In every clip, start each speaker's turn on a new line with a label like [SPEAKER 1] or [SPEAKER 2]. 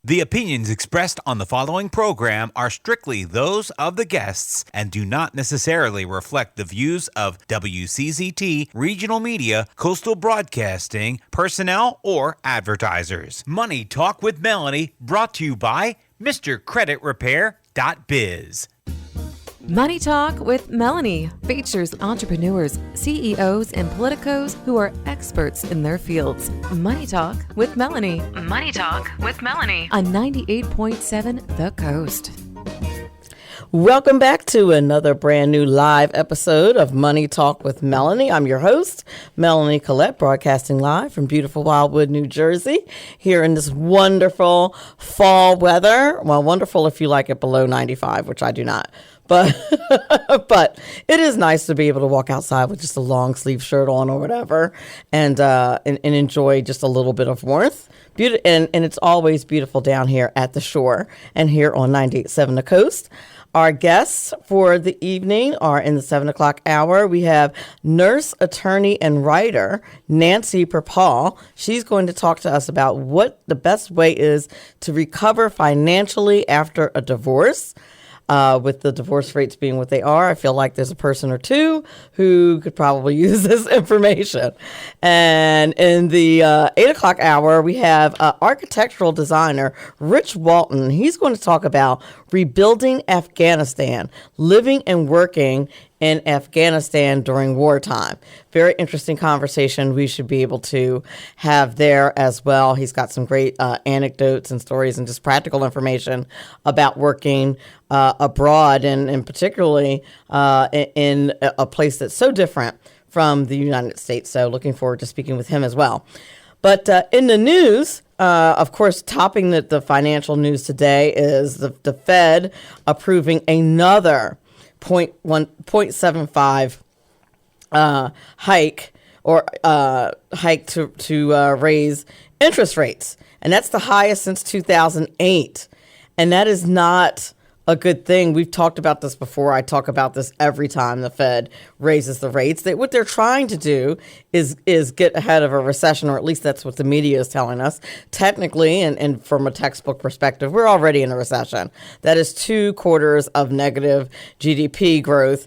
[SPEAKER 1] The opinions expressed on the following program are strictly those of the guests and do not necessarily reflect the views of WCZT, regional media, coastal broadcasting, personnel, or advertisers. Money Talk with Melanie, brought to you by MrCreditRepair.biz.
[SPEAKER 2] Money Talk with Melanie features entrepreneurs, CEOs, and politicos who are experts in their fields. Money Talk with Melanie. Money Talk with Melanie. On 98.7 The Coast.
[SPEAKER 3] Welcome back to another brand new live episode of Money Talk with Melanie. I'm your host, Melanie Collette, broadcasting live from beautiful Wildwood, New Jersey, here in this wonderful fall weather. Well, wonderful if you like it below 95, which I do not. But it is nice to be able to walk outside with just a long sleeve shirt on or whatever, and enjoy just a little bit of warmth. And it's always beautiful down here at the shore and here on 98.7 The Coast. Our guests for the evening are in the 7 o'clock hour. We have nurse, attorney, and writer Nancy Perpall. She's going to talk to us about what the best way is to recover financially after a divorce. With the divorce rates being what they are, I feel like there's a person or two who could probably use this information. And in the 8 o'clock hour, we have architectural designer Rich Walton. He's going to talk about rebuilding Afghanistan, living and working in Afghanistan during wartime. Very interesting conversation we should be able to have there as well. He's got some great anecdotes and stories and just practical information about working abroad and particularly in a place that's so different from the United States. So looking forward to speaking with him as well. But in the news, of course, topping the financial news today is the Fed approving another 0.75 hike to raise interest rates. And that's the highest since 2008. And that is not a good thing. We've talked about this before. I talk about this every time the Fed raises the rates. What they're trying to do is get ahead of a recession, or at least that's what the media is telling us. Technically, and from a textbook perspective, we're already in a recession. That is 2 quarters of negative GDP growth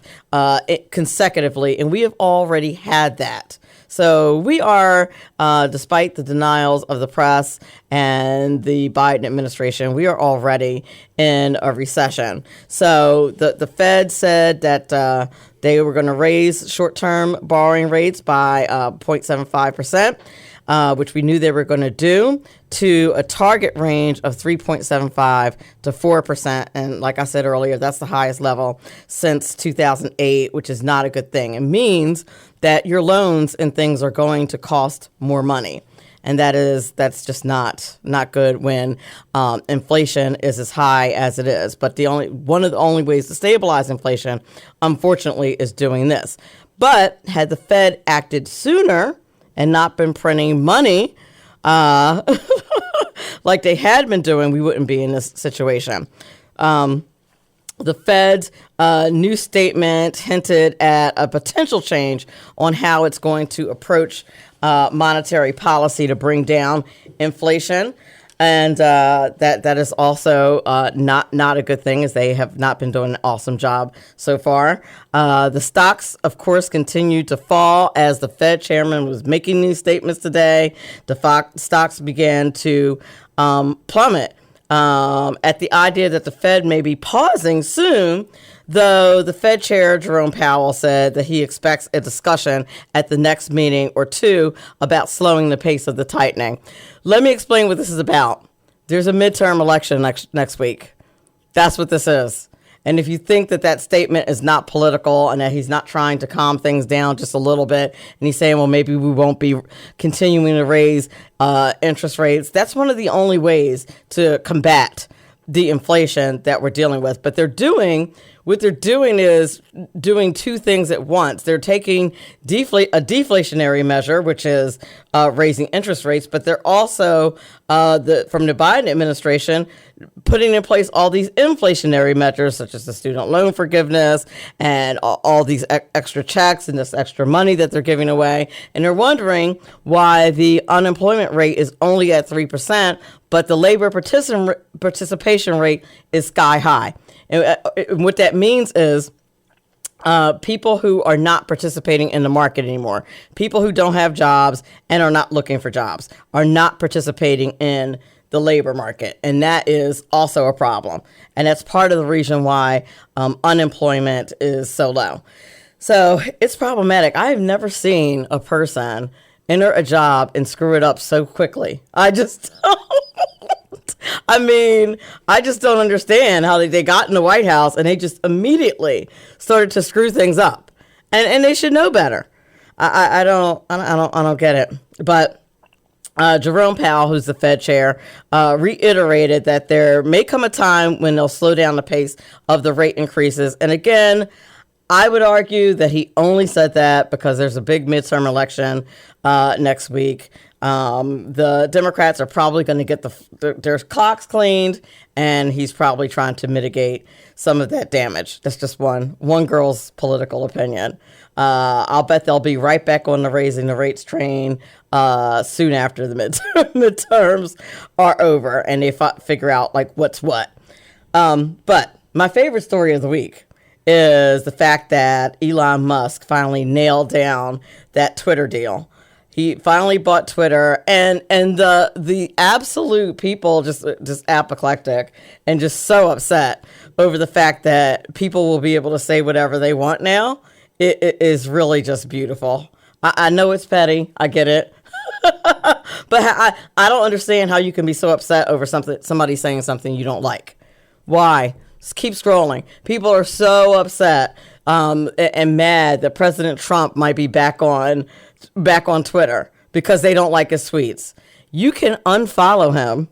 [SPEAKER 3] consecutively, and we have already had that. So we are, despite the denials of the press and the Biden administration, we are already in a recession. So the Fed said that they were going to raise short-term borrowing rates by 0.75%, which we knew they were going to do, to a target range of 3.75 to 4%. And like I said earlier, that's the highest level since 2008, which is not a good thing. It means that your loans and things are going to cost more money. And that's just not good when inflation is as high as it is. But one of the only ways to stabilize inflation, unfortunately, is doing this. But had the Fed acted sooner and not been printing money like they had been doing, we wouldn't be in this situation. The Fed's new statement hinted at a potential change on how it's going to approach monetary policy to bring down inflation. And that is also not a good thing, as they have not been doing an awesome job so far. The stocks, of course, continued to fall as the Fed chairman was making these statements today. The stocks began to plummet at the idea that the Fed may be pausing soon, though the Fed chair, Jerome Powell, said that he expects a discussion at the next meeting or two about slowing the pace of the tightening. Let me explain what this is about. There's a midterm election next week. That's what this is. And if you think that statement is not political and that he's not trying to calm things down just a little bit, and he's saying, well, maybe we won't be continuing to raise interest rates, that's one of the only ways to combat the inflation that we're dealing with. But they're doing what they're doing is doing two things at once. They're taking a deflationary measure, which is raising interest rates, but they're also, from the Biden administration, putting in place all these inflationary measures, such as the student loan forgiveness and all these extra checks and this extra money that they're giving away. And they're wondering why the unemployment rate is only at 3%, but the labor participation rate is sky high. And what that means is people who are not participating in the market anymore, people who don't have jobs and are not looking for jobs, are not participating in the labor market. And that is also a problem. And that's part of the reason why unemployment is so low. So it's problematic. I have never seen a person enter a job and screw it up so quickly. I just don't understand how they got in the White House and they just immediately started to screw things up, and they should know better. I don't get it. But Jerome Powell, who's the Fed chair, reiterated that there may come a time when they'll slow down the pace of the rate increases. And again, I would argue that he only said that because there's a big midterm election next week. The Democrats are probably going to get their clocks cleaned, and he's probably trying to mitigate some of that damage. That's just one girl's political opinion. I'll bet they'll be right back on the raising the rates train soon after the midterms are over and they figure out like what's what. But my favorite story of the week is the fact that Elon Musk finally nailed down that Twitter deal. He finally bought Twitter, and the absolute people just apoplectic and just so upset over the fact that people will be able to say whatever they want now. It is really just beautiful. I know it's petty. I get it. But I don't understand how you can be so upset over somebody saying something you don't like. Why? Just keep scrolling. People are so upset and mad that President Trump might be back on Twitter because they don't like his tweets. You can unfollow him.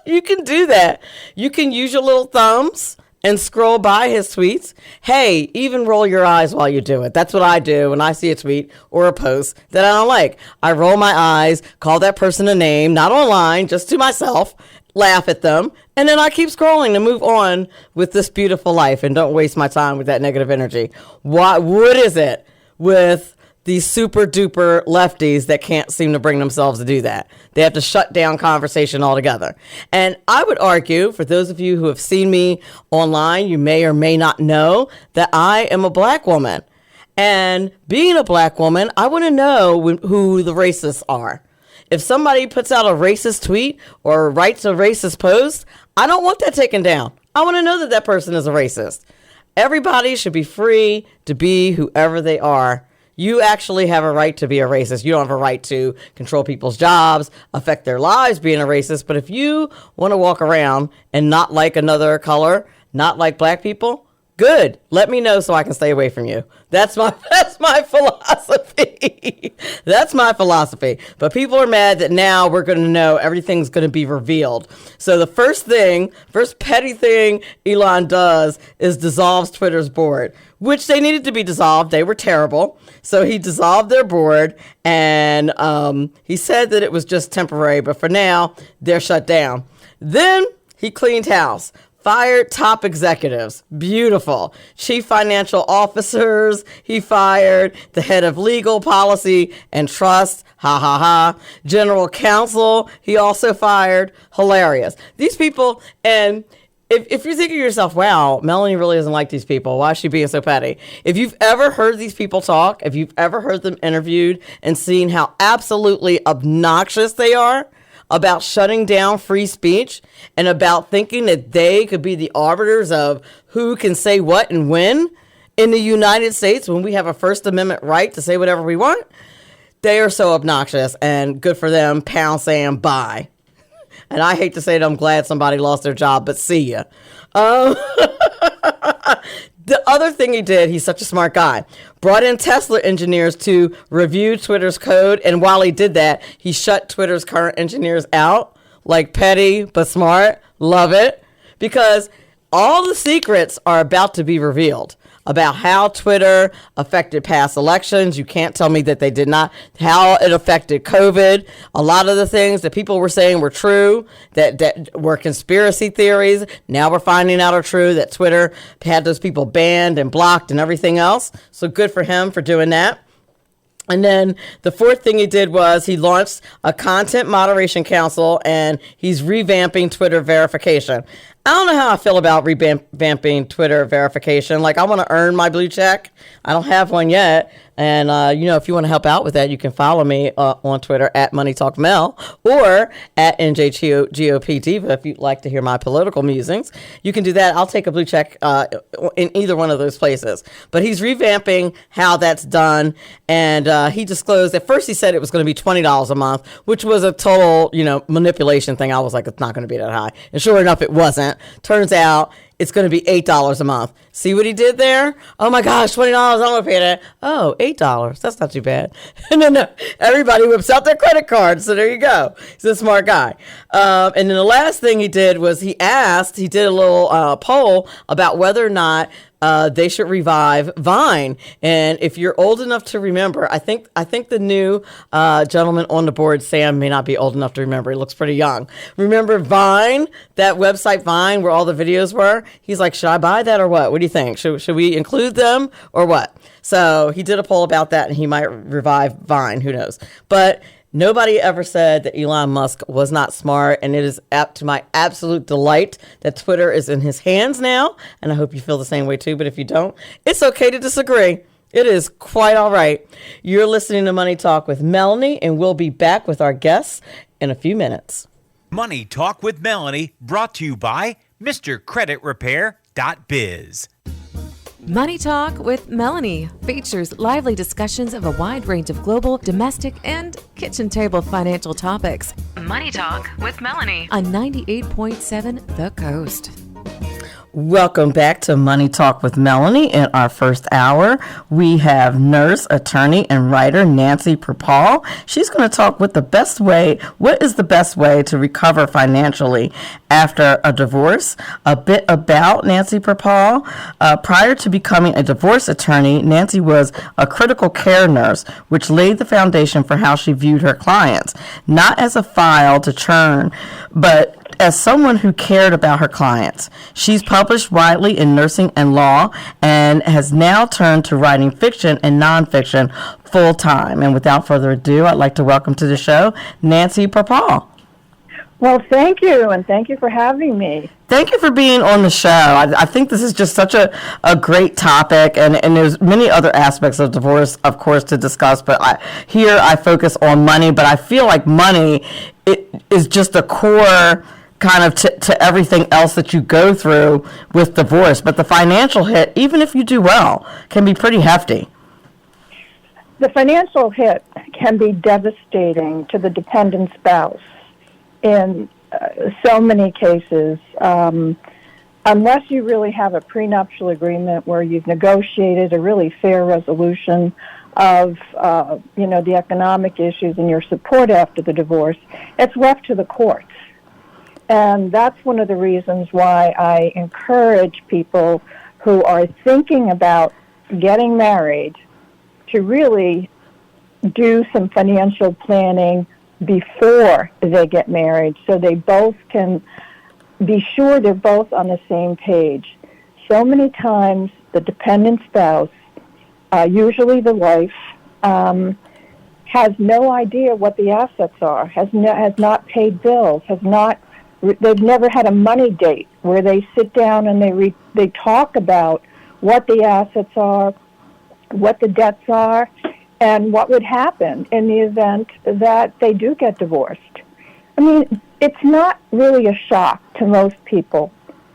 [SPEAKER 3] You can do that. You can use your little thumbs and scroll by his tweets. Hey, even roll your eyes while you do it. That's what I do when I see a tweet or a post that I don't like. I roll my eyes, call that person a name, not online, just to myself, laugh at them, and then I keep scrolling to move on with this beautiful life and don't waste my time with that negative energy. What is it with these super duper lefties that can't seem to bring themselves to do that? They have to shut down conversation altogether. And I would argue, for those of you who have seen me online, you may or may not know that I am a black woman. And being a black woman, I want to know who the racists are. If somebody puts out a racist tweet or writes a racist post, I don't want that taken down. I want to know that that person is a racist. Everybody should be free to be whoever they are. You actually have a right to be a racist. You don't have a right to control people's jobs, affect their lives being a racist. But if you want to walk around and not like another color, not like black people, good. Let me know so I can stay away from you. That's my philosophy. That's my philosophy. But people are mad that now we're going to know everything's going to be revealed. So the first petty thing Elon does is dissolves Twitter's board, which they needed to be dissolved. They were terrible. So he dissolved their board, and he said that it was just temporary, but for now, they're shut down. Then he cleaned house. Fired top executives. Beautiful. Chief financial officers, he fired. The head of legal policy and trust, ha ha ha. General counsel, he also fired. Hilarious. These people, and if you're thinking to yourself, wow, Melanie really doesn't like these people, why is she being so petty? If you've ever heard these people talk, if you've ever heard them interviewed and seen how absolutely obnoxious they are about shutting down free speech and about thinking that they could be the arbiters of who can say what and when in the United States when we have a First Amendment right to say whatever we want, they are so obnoxious, and good for them. Pound sand, bye. And I hate to say that I'm glad somebody lost their job, but see ya. The other thing he did, he's such a smart guy, brought in Tesla engineers to review Twitter's code. And while he did that, he shut Twitter's current engineers out. Like petty, but smart. Love it. Because All the secrets are about to be revealed about how Twitter affected past elections. You can't tell me that they did not. How it affected COVID. A lot of the things that people were saying were true, that were conspiracy theories, now we're finding out are true, that Twitter had those people banned and blocked and everything else. So good for him for doing that. And then the fourth thing he did was he launched a content moderation council, and he's revamping Twitter verification. I don't know how I feel about revamping Twitter verification. Like, I want to earn my blue check. I don't have one yet. And, if you want to help out with that, you can follow me on Twitter at MoneyTalkMel or at NJGOPDiva if you'd like to hear my political musings. You can do that. I'll take a blue check in either one of those places. But he's revamping how that's done. And he disclosed, at first he said it was going to be $20 a month, which was a total, manipulation thing. I was like, it's not going to be that high. And sure enough, it wasn't. Turns out it's going to be $8 a month. See what he did there? Oh my gosh, $20, I'm going to pay that. Oh, $8. That's not too bad. And then everybody whips out their credit card. So there you go. He's a smart guy. And then the last thing he did was he did a little poll about whether or not they should revive Vine. And if you're old enough to remember, I think the new gentleman on the board, Sam, may not be old enough to remember. He looks pretty young. Remember Vine, that website Vine where all the videos were? He's like, should I buy that or what? What do you think? Should we include them or what? So he did a poll about that, and he might revive Vine. Who knows? But nobody ever said that Elon Musk was not smart, and it is to my absolute delight that Twitter is in his hands now, and I hope you feel the same way too, but if you don't, it's okay to disagree. It is quite all right. You're listening to Money Talk with Melanie, and we'll be back with our guests in a few minutes.
[SPEAKER 1] Money Talk with Melanie, brought to you by MrCreditRepair.biz.
[SPEAKER 2] Money Talk with Melanie features lively discussions of a wide range of global, domestic, and kitchen table financial topics. Money Talk with Melanie on 98.7 The Coast.
[SPEAKER 3] Welcome back to Money Talk with Melanie. In our first hour, we have nurse, attorney, and writer Nancy Perpall. She's going to talk what is the best way to recover financially after a divorce. A bit about Nancy Perpall. Prior to becoming a divorce attorney, Nancy was a critical care nurse, which laid the foundation for how she viewed her clients, not as a file to churn, but as someone who cared about her clients. She's published widely in nursing and law and has now turned to writing fiction and nonfiction full time. And without further ado, I'd like to welcome to the show Nancy Perpall.
[SPEAKER 4] Well, thank you, and thank you for having me.
[SPEAKER 3] Thank you for being on the show. I think this is just such a great topic, and there's many other aspects of divorce, of course, to discuss, but I focus on money, but I feel like money is just a core kind of to everything else that you go through with divorce. But the financial hit, even if you do well, can be pretty hefty.
[SPEAKER 4] The financial hit can be devastating to the dependent spouse in so many cases. Unless you really have a prenuptial agreement where you've negotiated a really fair resolution of the economic issues and your support after the divorce, it's left to the courts. And that's one of the reasons why I encourage people who are thinking about getting married to really do some financial planning before they get married so they both can be sure they're both on the same page. So many times the dependent spouse, usually the wife, has no idea what the assets are, has not paid bills, they've never had a money date where they sit down and they talk about what the assets are, what the debts are, and what would happen in the event that they do get divorced. I mean, it's not really a shock to most people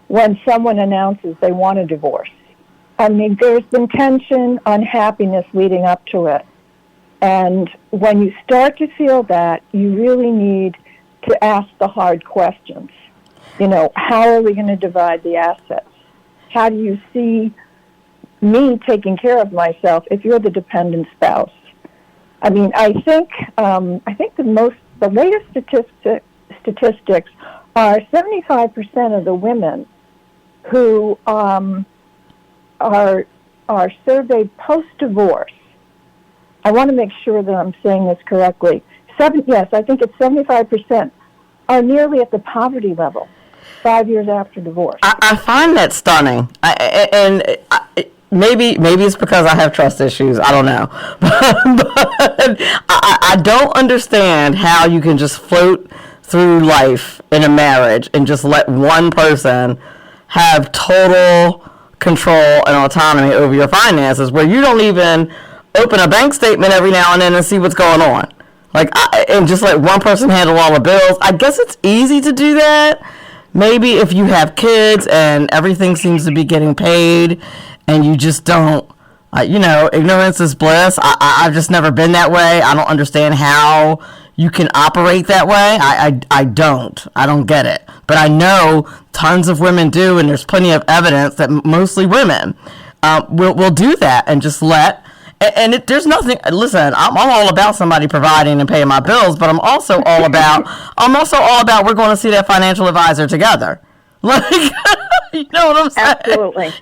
[SPEAKER 4] when someone announces they want a divorce. I mean, there's been tension, unhappiness leading up to it. And when you start to feel that, you really need to ask the hard questions. How are we going to divide the assets? How do you see me taking care of myself if you're the dependent spouse? I mean, I think the latest statistics are 75% of the women who are surveyed post-divorce. I want to make sure that I'm saying this correctly. Yes, I think it's 75% are nearly at the poverty level 5 years after divorce.
[SPEAKER 3] I find that stunning. Maybe it's because I have trust issues. I don't know. But I don't understand how you can just float through life in a marriage and just let one person have total control and autonomy over your finances, where you don't even open a bank statement every now and then and see what's going on. And just let one person handle all the bills. I guess it's easy to do that. Maybe if you have kids and everything seems to be getting paid and you just don't, ignorance is bliss. I've just never been that way. I don't understand how you can operate that way. I don't get it. But I know tons of women do, and there's plenty of evidence that mostly women will do that and just let. And there's nothing. Listen, I'm all about somebody providing and paying my bills, but I'm also all about we're going to see that financial advisor together. You know what I'm saying?
[SPEAKER 4] Absolutely.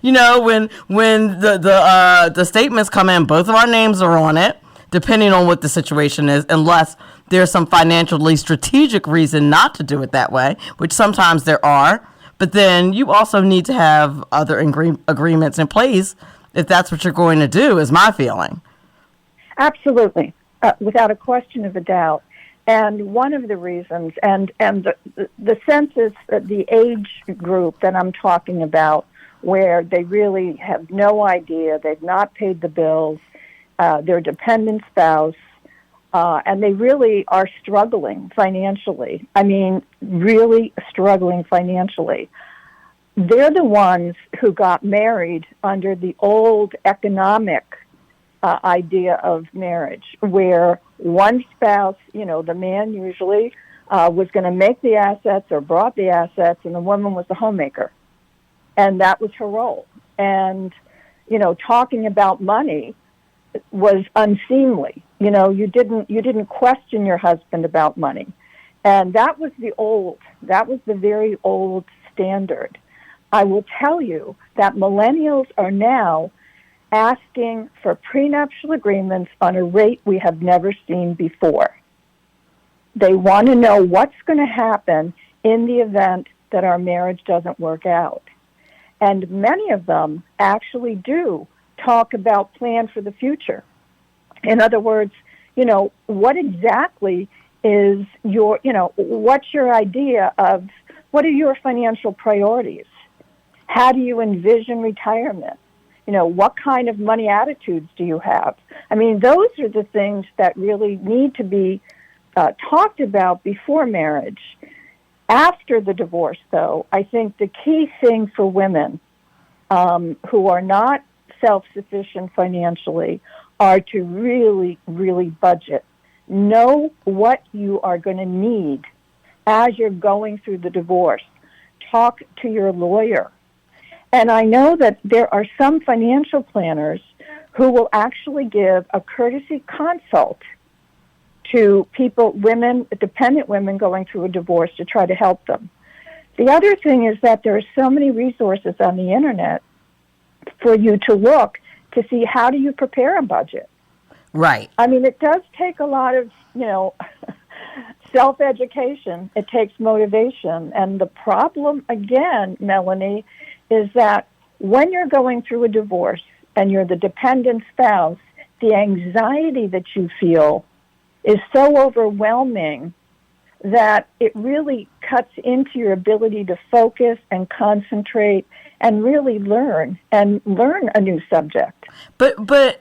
[SPEAKER 3] When the statements come in, both of our names are on it, depending on what the situation is, unless there's some financially strategic reason not to do it that way, which sometimes there are. But then you also need to have other agreements in place if that's what you're going to do, is my feeling.
[SPEAKER 4] Absolutely, without a question of a doubt. And one of the reasons, and the census, the age group that I'm talking about, where they really have no idea, they've not paid the bills, their dependent spouse, and they really are struggling financially. I mean, really struggling financially. They're the ones who got married under the old economic idea of marriage, where one spouse, the man usually was going to make the assets or brought the assets, and the woman was the homemaker. And that was her role. And, talking about money was unseemly. You didn't question your husband about money. And that was the very old standard. I will tell you that millennials are now asking for prenuptial agreements on a rate we have never seen before. They want to know what's going to happen in the event that our marriage doesn't work out. And many of them actually do talk about plan for the future. In other words, what exactly is what's your idea of, what are your financial priorities? How do you envision retirement? What kind of money attitudes do you have? I mean, those are the things that really need to be talked about before marriage. After the divorce, though, I think the key thing for women who are not self-sufficient financially are to really, really budget. Know what you are going to need as you're going through the divorce. Talk to your lawyer. And I know that there are some financial planners who will actually give a courtesy consult to dependent women going through a divorce to try to help them. The other thing is that there are so many resources on the internet for you to look to see how do you prepare a budget.
[SPEAKER 3] Right.
[SPEAKER 4] I mean, it does take a lot of, self-education. It takes motivation. And the problem, again, Melanie, is that when you're going through a divorce and you're the dependent spouse, the anxiety that you feel is so overwhelming that it really cuts into your ability to focus and concentrate and really learn a new subject.
[SPEAKER 3] But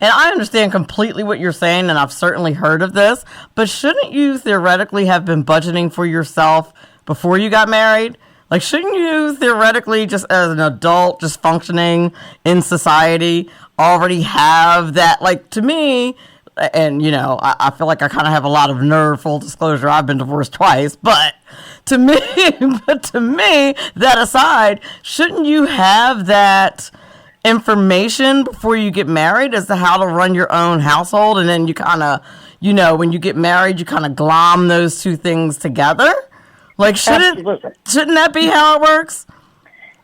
[SPEAKER 3] I understand completely what you're saying, and I've certainly heard of this, but shouldn't you theoretically have been budgeting for yourself before you got married? Like, shouldn't you theoretically, just as an adult, just functioning in society, already have that? Like, to me, and, I feel like I kind of have a lot of nerve, full disclosure, I've been divorced twice, but to me, that aside, shouldn't you have that information before you get married as to how to run your own household? And then you kind of, when you get married, you kind of glom those two things together? Like, shouldn't that be how it works?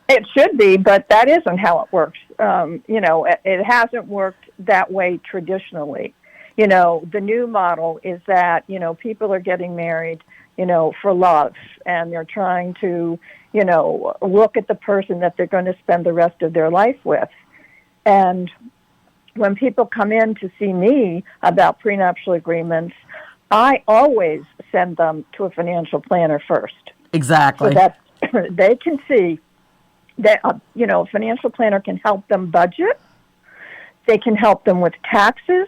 [SPEAKER 4] It should be, but that isn't how it works. It hasn't worked that way traditionally. The new model is that, people are getting married, for love, and they're trying to, look at the person that they're going to spend the rest of their life with. And when people come in to see me about prenuptial agreements, I always send them to a financial planner first.
[SPEAKER 3] Exactly.
[SPEAKER 4] So that they can see that, a financial planner can help them budget. They can help them with taxes.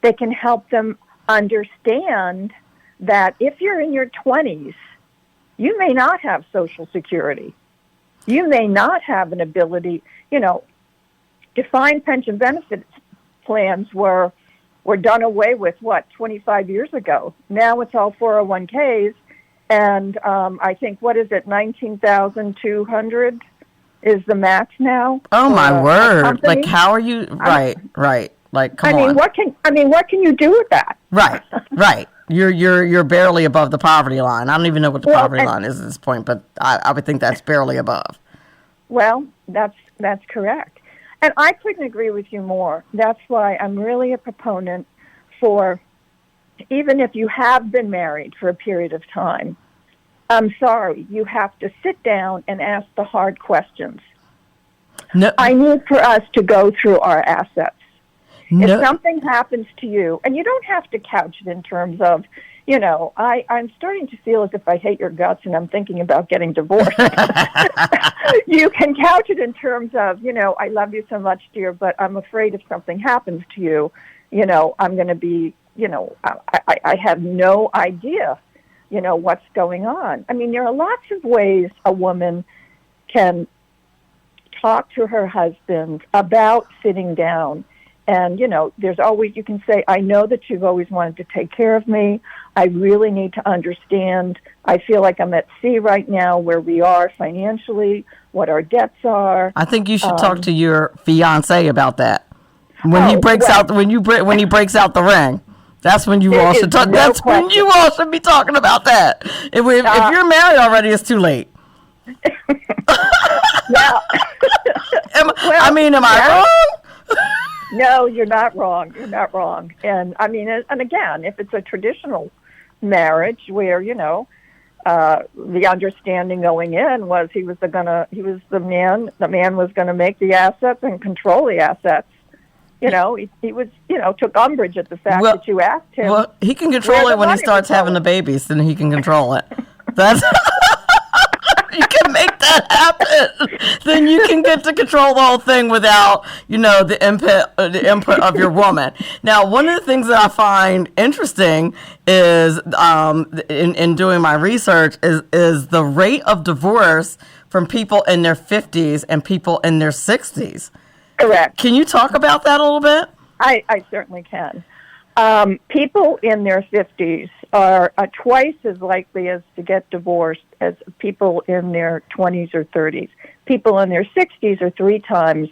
[SPEAKER 4] They can help them understand that if you're in your 20s, you may not have Social Security. You may not have an ability, defined pension benefit plans were done away with, 25 years ago. Now it's all 401ks, and I think, 19,200 is the max now.
[SPEAKER 3] Oh, my word. Like, how are you? Right. Like, come on.
[SPEAKER 4] What can you do with that?
[SPEAKER 3] Right. You're barely above the poverty line. I don't even know what the poverty line is at this point, but I would think that's barely above.
[SPEAKER 4] Well, that's correct. And I couldn't agree with you more. That's why I'm really a proponent for, even if you have been married for a period of time, I'm sorry, you have to sit down and ask the hard questions.
[SPEAKER 3] No.
[SPEAKER 4] I need for us to go through our assets. No. If something happens to you, and you don't have to couch it in terms of, I'm starting to feel as if I hate your guts and I'm thinking about getting divorced. You can couch it in terms of, I love you so much, dear, but I'm afraid if something happens to you, I'm going to be, I have no idea, what's going on. I mean, there are lots of ways a woman can talk to her husband about sitting down. And, there's always, you can say, I know that you've always wanted to take care of me. I really need to understand. I feel like I'm at sea right now, where we are financially, what our debts are.
[SPEAKER 3] I think you should talk to your fiance about that. When he breaks out the ring, that's when you all should talk. That's when you all should be talking about that. If you're married already, it's too late.
[SPEAKER 4] Yeah.
[SPEAKER 3] Am I wrong?
[SPEAKER 4] No, you're not wrong. You're not wrong. And I mean, and again, if it's a traditional marriage where, the understanding going in was the man was going to make the assets and control the assets. He was, took umbrage at the fact that you asked him.
[SPEAKER 3] Well, he can control it when he starts having the babies, then he can control it. That's you can make that happen. Then you can get to control the whole thing without, the input of your woman. Now, one of the things that I find interesting is, in doing my research, is the rate of divorce from people in their 50s and people in their 60s.
[SPEAKER 4] Correct.
[SPEAKER 3] Can you talk about that a little bit?
[SPEAKER 4] I certainly can. People in their 50s are twice as likely as to get divorced as people in their 20s or 30s. People in their 60s are 3 times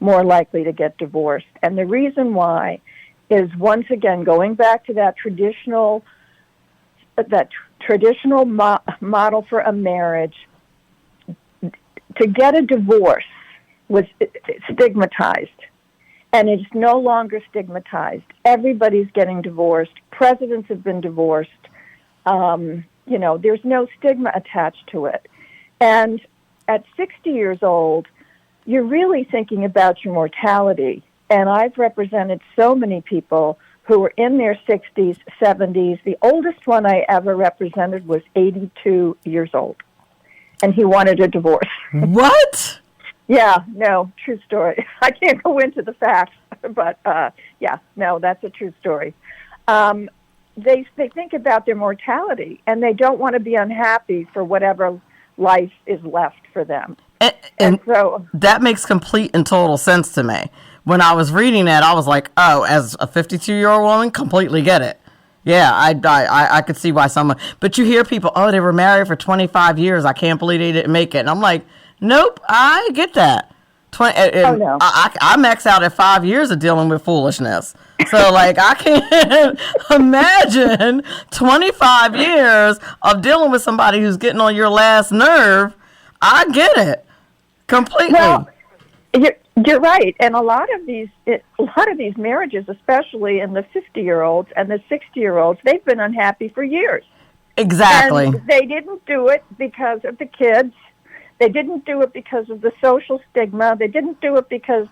[SPEAKER 4] more likely to get divorced. And the reason why is, once again, going back to that traditional model for a marriage, to get a divorce was stigmatized. And it's no longer stigmatized. Everybody's getting divorced. Presidents have been divorced. There's no stigma attached to it. And at 60 years old, you're really thinking about your mortality. And I've represented so many people who were in their 60s, 70s. The oldest one I ever represented was 82 years old. And he wanted a divorce.
[SPEAKER 3] What?
[SPEAKER 4] Yeah, no, true story. I can't go into the facts, but that's a true story. They think about their mortality, and they don't want to be unhappy for whatever life is left for them. And so
[SPEAKER 3] that makes complete and total sense to me. When I was reading that, I was like, oh, as a 52-year-old woman, completely get it. Yeah, I could see why someone... But you hear people, oh, they were married for 25 years. I can't believe they didn't make it. And I'm like, nope, I get that.
[SPEAKER 4] No.
[SPEAKER 3] I max out at 5 years of dealing with foolishness. So, I can't imagine 25 years of dealing with somebody who's getting on your last nerve. I get it. Completely.
[SPEAKER 4] Well, you're right, and a lot of these marriages, especially in the 50-year-olds and the 60-year-olds, they've been unhappy for years.
[SPEAKER 3] Exactly.
[SPEAKER 4] And they didn't do it because of the kids. They didn't do it because of the social stigma. They didn't do it because,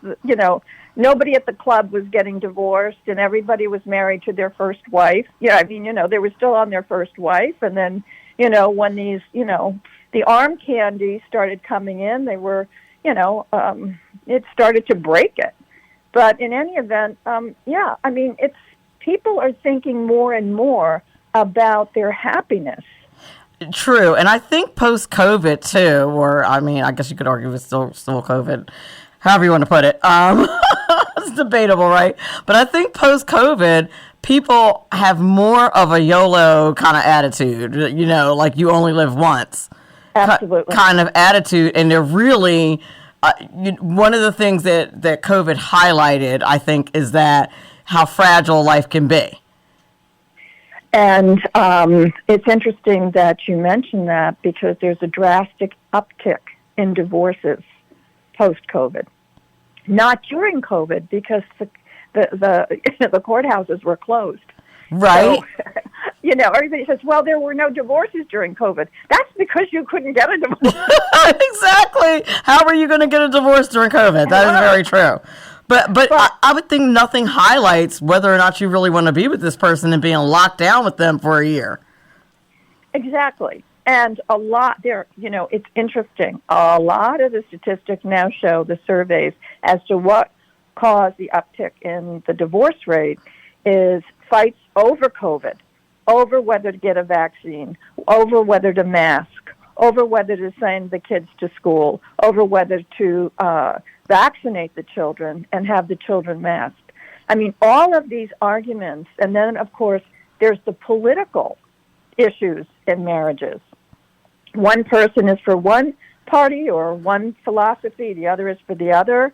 [SPEAKER 4] nobody at the club was getting divorced and everybody was married to their first wife. Yeah, I mean, they were still on their first wife. And then, when these, the arm candy started coming in, they were, it started to break it. But in any event, people are thinking more and more about their happiness.
[SPEAKER 3] True. And I think post-COVID, too, or, I guess you could argue it's still COVID, however you want to put it. It's debatable, right? But I think post-COVID, people have more of a YOLO kind of attitude, like you only live once.
[SPEAKER 4] Absolutely.
[SPEAKER 3] Kind of attitude. And they're really, one of the things that COVID highlighted, I think, is that how fragile life can be.
[SPEAKER 4] And it's interesting that you mentioned that because there's a drastic uptick in divorces post-COVID. Not during COVID because the courthouses were closed.
[SPEAKER 3] Right.
[SPEAKER 4] So, everybody says, well, there were no divorces during COVID. That's because you couldn't get a divorce.
[SPEAKER 3] Exactly. How are you going to get a divorce during COVID? That is very true. But I would think nothing highlights whether or not you really want to be with this person and being locked down with them for a year.
[SPEAKER 4] Exactly. And a lot there, it's interesting. A lot of the statistics now show the surveys as to what caused the uptick in the divorce rate is fights over COVID, over whether to get a vaccine, over whether to mask, over whether to send the kids to school, over whether to vaccinate the children and have the children masked. I mean, all of these arguments, and then, of course, there's the political issues in marriages. One person is for one party or one philosophy, the other is for the other.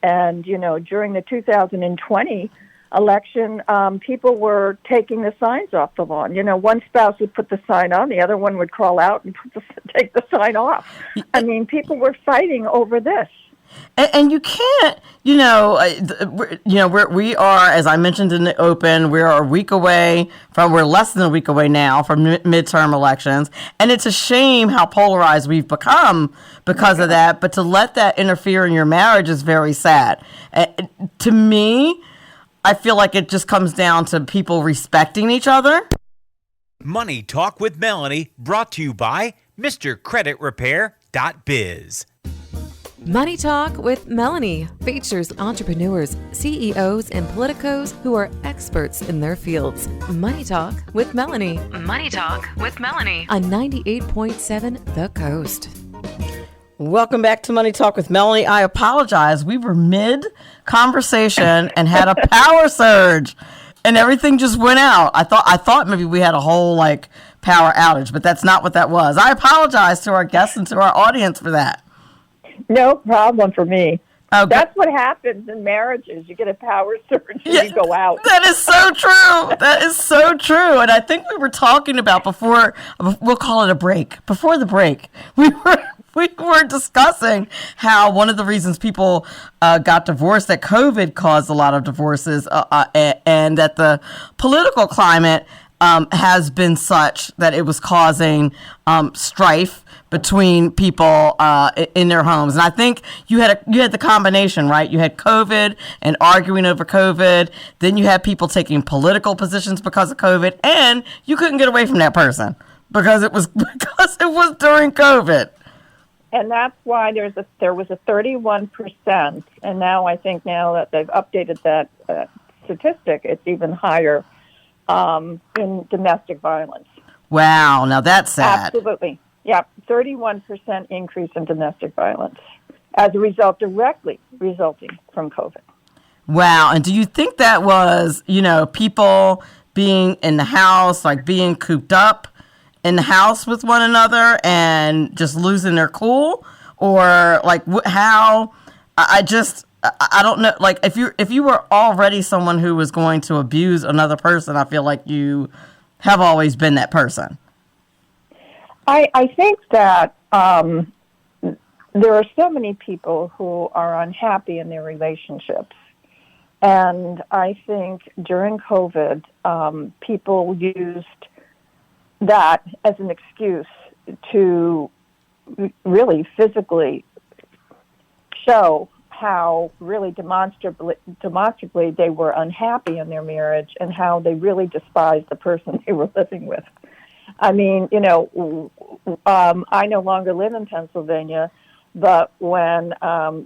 [SPEAKER 4] And, during the 2020 election, people were taking the signs off the lawn. One spouse would put the sign on, the other one would crawl out and take the sign off. I mean, people were fighting over this.
[SPEAKER 3] And you can't, we are, as I mentioned in the open, we're less than a week away now from midterm elections. And it's a shame how polarized we've become because of that. But to let that interfere in your marriage is very sad. To me, I feel like it just comes down to people respecting each other.
[SPEAKER 1] Money Talk with Melanie, brought to you by MrCreditRepair.biz.
[SPEAKER 2] Money Talk with Melanie features entrepreneurs, CEOs, and politicos who are experts in their fields. Money Talk with Melanie. Money Talk with Melanie on 98.7 The Coast.
[SPEAKER 3] Welcome back to Money Talk with Melanie. I apologize. We were mid-conversation and had a power surge, and everything just went out. I thought maybe we had a whole power outage, but that's not what that was. I apologize to our guests and to our audience for that.
[SPEAKER 4] No problem for me.
[SPEAKER 3] Okay.
[SPEAKER 4] That's what happens in marriages. You get a power surge and you go out.
[SPEAKER 3] That is so true. That is so true. And I think we were talking about before, we'll call it a break. Before the break, we were discussing how one of the reasons people got divorced, that COVID caused a lot of divorces, and that the political climate has been such that it was causing strife between people in their homes. And I think you had the combination, right? You had COVID and arguing over COVID. Then you had people taking political positions because of COVID, and you couldn't get away from that person because it was during COVID.
[SPEAKER 4] And that's why there was a 31%, and now I think that they've updated that statistic, it's even higher in domestic violence.
[SPEAKER 3] Wow, now that's sad.
[SPEAKER 4] Absolutely. Yeah, 31% increase in domestic violence as a result, directly resulting from COVID.
[SPEAKER 3] Wow, and do you think that was, people being in the house, being cooped up in the house with one another and just losing their cool? Or how? I don't know. If you were already someone who was going to abuse another person, I feel like you have always been that person.
[SPEAKER 4] I think that there are so many people who are unhappy in their relationships. And I think during COVID, people used that as an excuse to really physically show how really demonstrably they were unhappy in their marriage and how they really despised the person they were living with. I mean, I no longer live in Pennsylvania, but when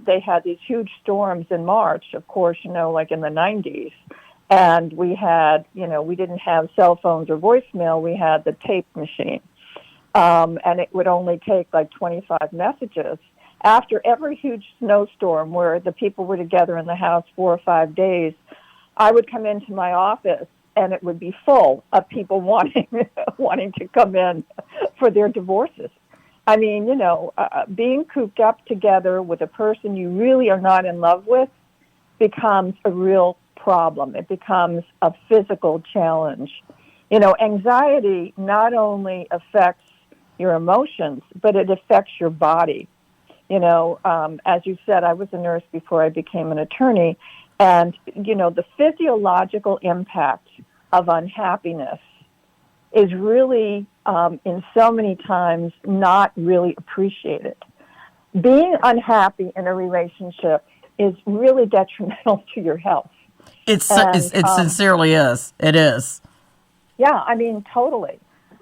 [SPEAKER 4] they had these huge storms in March, of course, like in the 90s, and we had, we didn't have cell phones or voicemail, we had the tape machine, and it would only take like 25 messages. After every huge snowstorm where the people were together in the house 4 or 5 days, I would come into my office and it would be full of people wanting to come in for their divorces. I mean, being cooped up together with a person you really are not in love with becomes a real problem. It becomes a physical challenge. Anxiety not only affects your emotions, but it affects your body. As you said, I was a nurse before I became an attorney, and, the physiological impact of unhappiness is really, in so many times, not really appreciated. Being unhappy in a relationship is really detrimental to your health.
[SPEAKER 3] It sincerely is. It is.
[SPEAKER 4] Yeah, I mean, totally.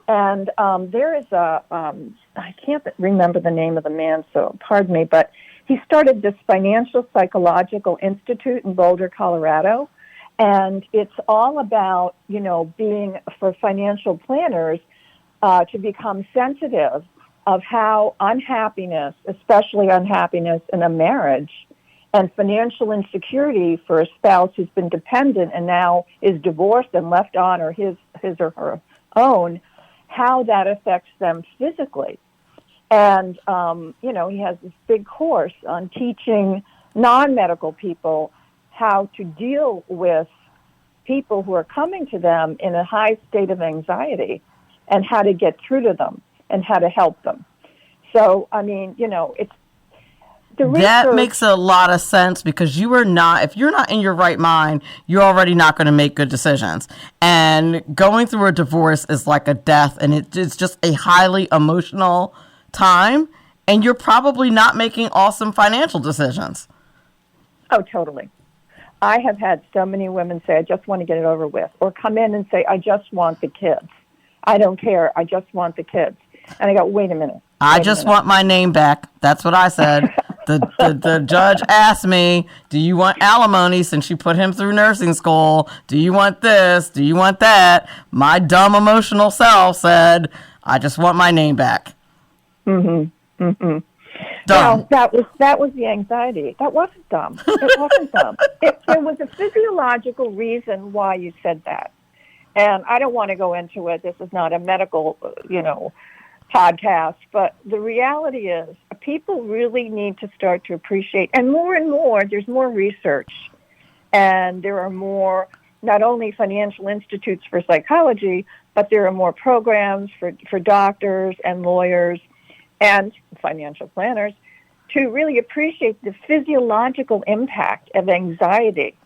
[SPEAKER 4] And there is I can't remember the name of the man, so pardon me, but he started this Financial Psychological Institute in Boulder, Colorado, and it's all about, being for financial planners to become sensitive of how unhappiness, especially unhappiness in a marriage, and financial insecurity for a spouse who's been dependent and now is divorced and left on or his or her own, how that affects them physically. And, he has this big course on teaching non-medical people how to deal with people who are coming to them in a high state of anxiety and how to get through to them and how to help them. So, I mean, it's the research.
[SPEAKER 3] That makes a lot of sense because if you're not in your right mind, you're already not going to make good decisions. And going through a divorce is like a death, and it's just a highly emotional time, and you're probably not making awesome financial decisions.
[SPEAKER 4] Oh, totally. I have had so many women say, I just want to get it over with, or come in and say, I just want the kids. I don't care. I just want the kids. And I go, wait a minute.
[SPEAKER 3] I just want my name back. That's what I said. The judge asked me, do you want alimony since you put him through nursing school? Do you want this? Do you want that? My dumb emotional self said, I just want my name back.
[SPEAKER 4] Mm-hmm. Mm-hmm.
[SPEAKER 3] Dumb.
[SPEAKER 4] Now, that was the anxiety. That wasn't dumb. It wasn't dumb. There was a physiological reason why you said that. And I don't want to go into it. This is not a medical, podcast. But the reality is people really need to start to appreciate. And more, there's more research. And there are more, not only financial institutes for psychology, but there are more programs for doctors and lawyers and financial planners to really appreciate the physiological impact of anxiety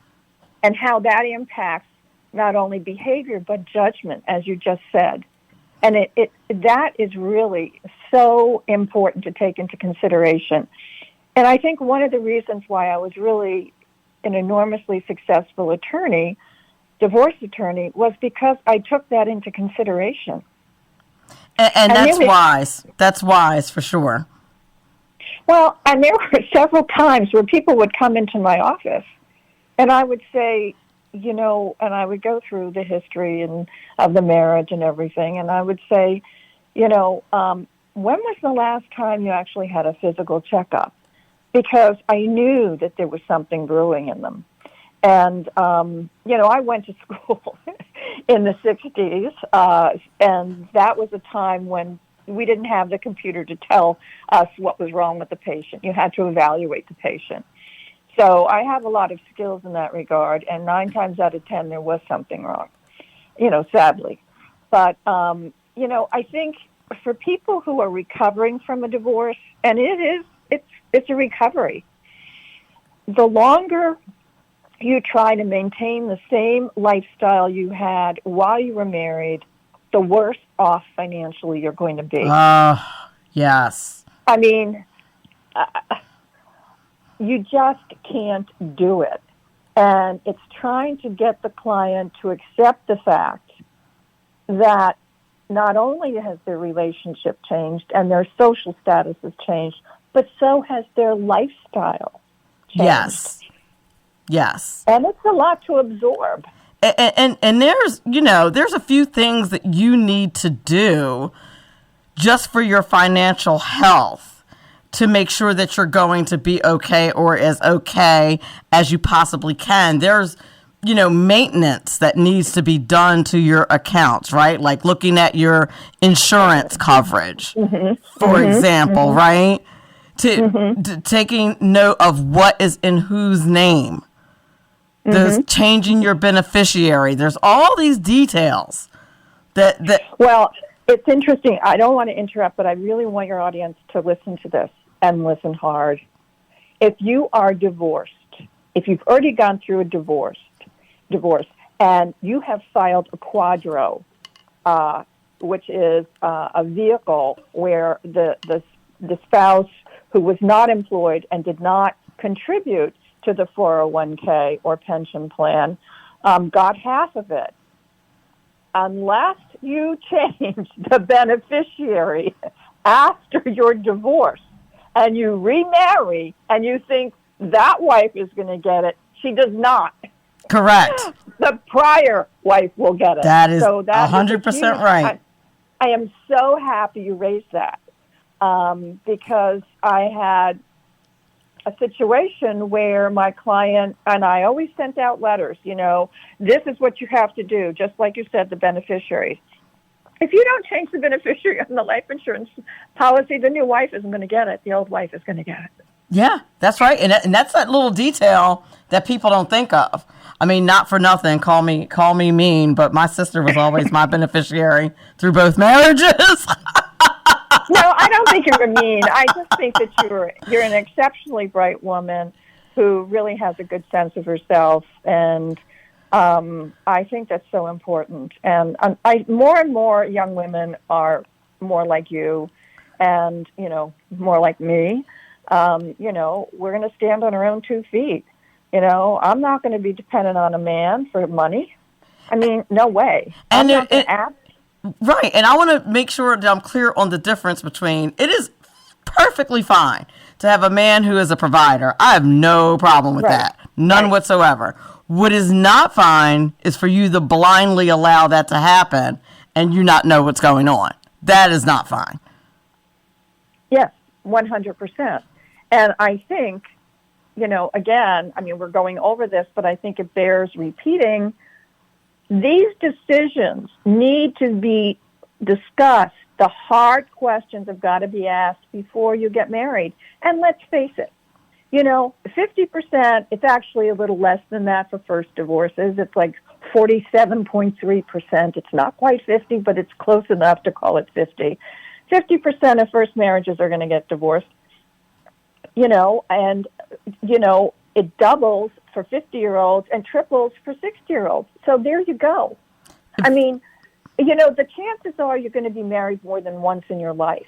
[SPEAKER 4] and how that impacts not only behavior but judgment, as you just said. And that is really so important to take into consideration. And I think one of the reasons why I was really an enormously successful divorce attorney, was because I took that into consideration.
[SPEAKER 3] And that's wise. That's wise for sure.
[SPEAKER 4] Well, and there were several times where people would come into my office and I would say, and I would go through the history of the marriage and everything, and I would say, when was the last time you actually had a physical checkup? Because I knew that there was something brewing in them. And, I went to school in the 60s, and that was a time when we didn't have the computer to tell us what was wrong with the patient. You had to evaluate the patient. So I have a lot of skills in that regard, and 9 times out of 10 there was something wrong, sadly. But, I think for people who are recovering from a divorce, and it is it's a recovery. The longer you try to maintain the same lifestyle you had while you were married, the worse off financially you're going to be.
[SPEAKER 3] Yes.
[SPEAKER 4] I mean, you just can't do it. And it's trying to get the client to accept the fact that not only has their relationship changed and their social status has changed, but so has their lifestyle changed.
[SPEAKER 3] Yes.
[SPEAKER 4] And it's a lot to absorb.
[SPEAKER 3] And there's a few things that you need to do just for your financial health to make sure that you're going to be okay or as okay as you possibly can. There's, maintenance that needs to be done to your accounts, right? Like looking at your insurance coverage, for example, right? To taking note of what is in whose name. There's changing your beneficiary. There's all these details that.
[SPEAKER 4] Well, it's interesting. I don't want to interrupt, but I really want your audience to listen to this and listen hard. If you are divorced, if you've already gone through a divorce, and you have filed a quadro, which is a vehicle where the spouse who was not employed and did not contribute to the 401k or pension plan got half of it. Unless you change the beneficiary after your divorce and you remarry and you think that wife is going to get it, she does not.
[SPEAKER 3] Correct.
[SPEAKER 4] The prior wife will get it.
[SPEAKER 3] That is 100% right.
[SPEAKER 4] I am so happy you raised that because I had a situation where my client, and I always sent out letters, this is what you have to do, just like you said, the beneficiary. If you don't change the beneficiary on the life insurance policy, the new wife isn't going to get it. The old wife is going to get it.
[SPEAKER 3] Yeah, that's right. And that's that little detail that people don't think of. I mean, not for nothing, call me mean, but my sister was always my beneficiary through both marriages.
[SPEAKER 4] No, I don't think you're mean. I just think that you're an exceptionally bright woman who really has a good sense of herself, and I think that's so important. And more and more young women are more like you, and more like me. We're going to stand on our own 2 feet. I'm not going to be dependent on a man for money. I mean, no way. I'm not going to ask.
[SPEAKER 3] Right, and I want to make sure that I'm clear on the difference between, it is perfectly fine to have a man who is a provider. I have no problem with that. None whatsoever. What is not fine is for you to blindly allow that to happen and you not know what's going on. That is not fine.
[SPEAKER 4] Yes, 100%. And I think, again, I mean, we're going over this, but I think it bears repeating. These decisions need to be discussed. The hard questions have got to be asked before you get married. And let's face it, 50%, it's actually a little less than that for first divorces. It's like 47.3%. It's not quite 50, but it's close enough to call it 50. 50% of first marriages are going to get divorced, and, it doubles for 50-year-olds and triples for 60-year-olds. So there you go. I mean, the chances are you're going to be married more than once in your life.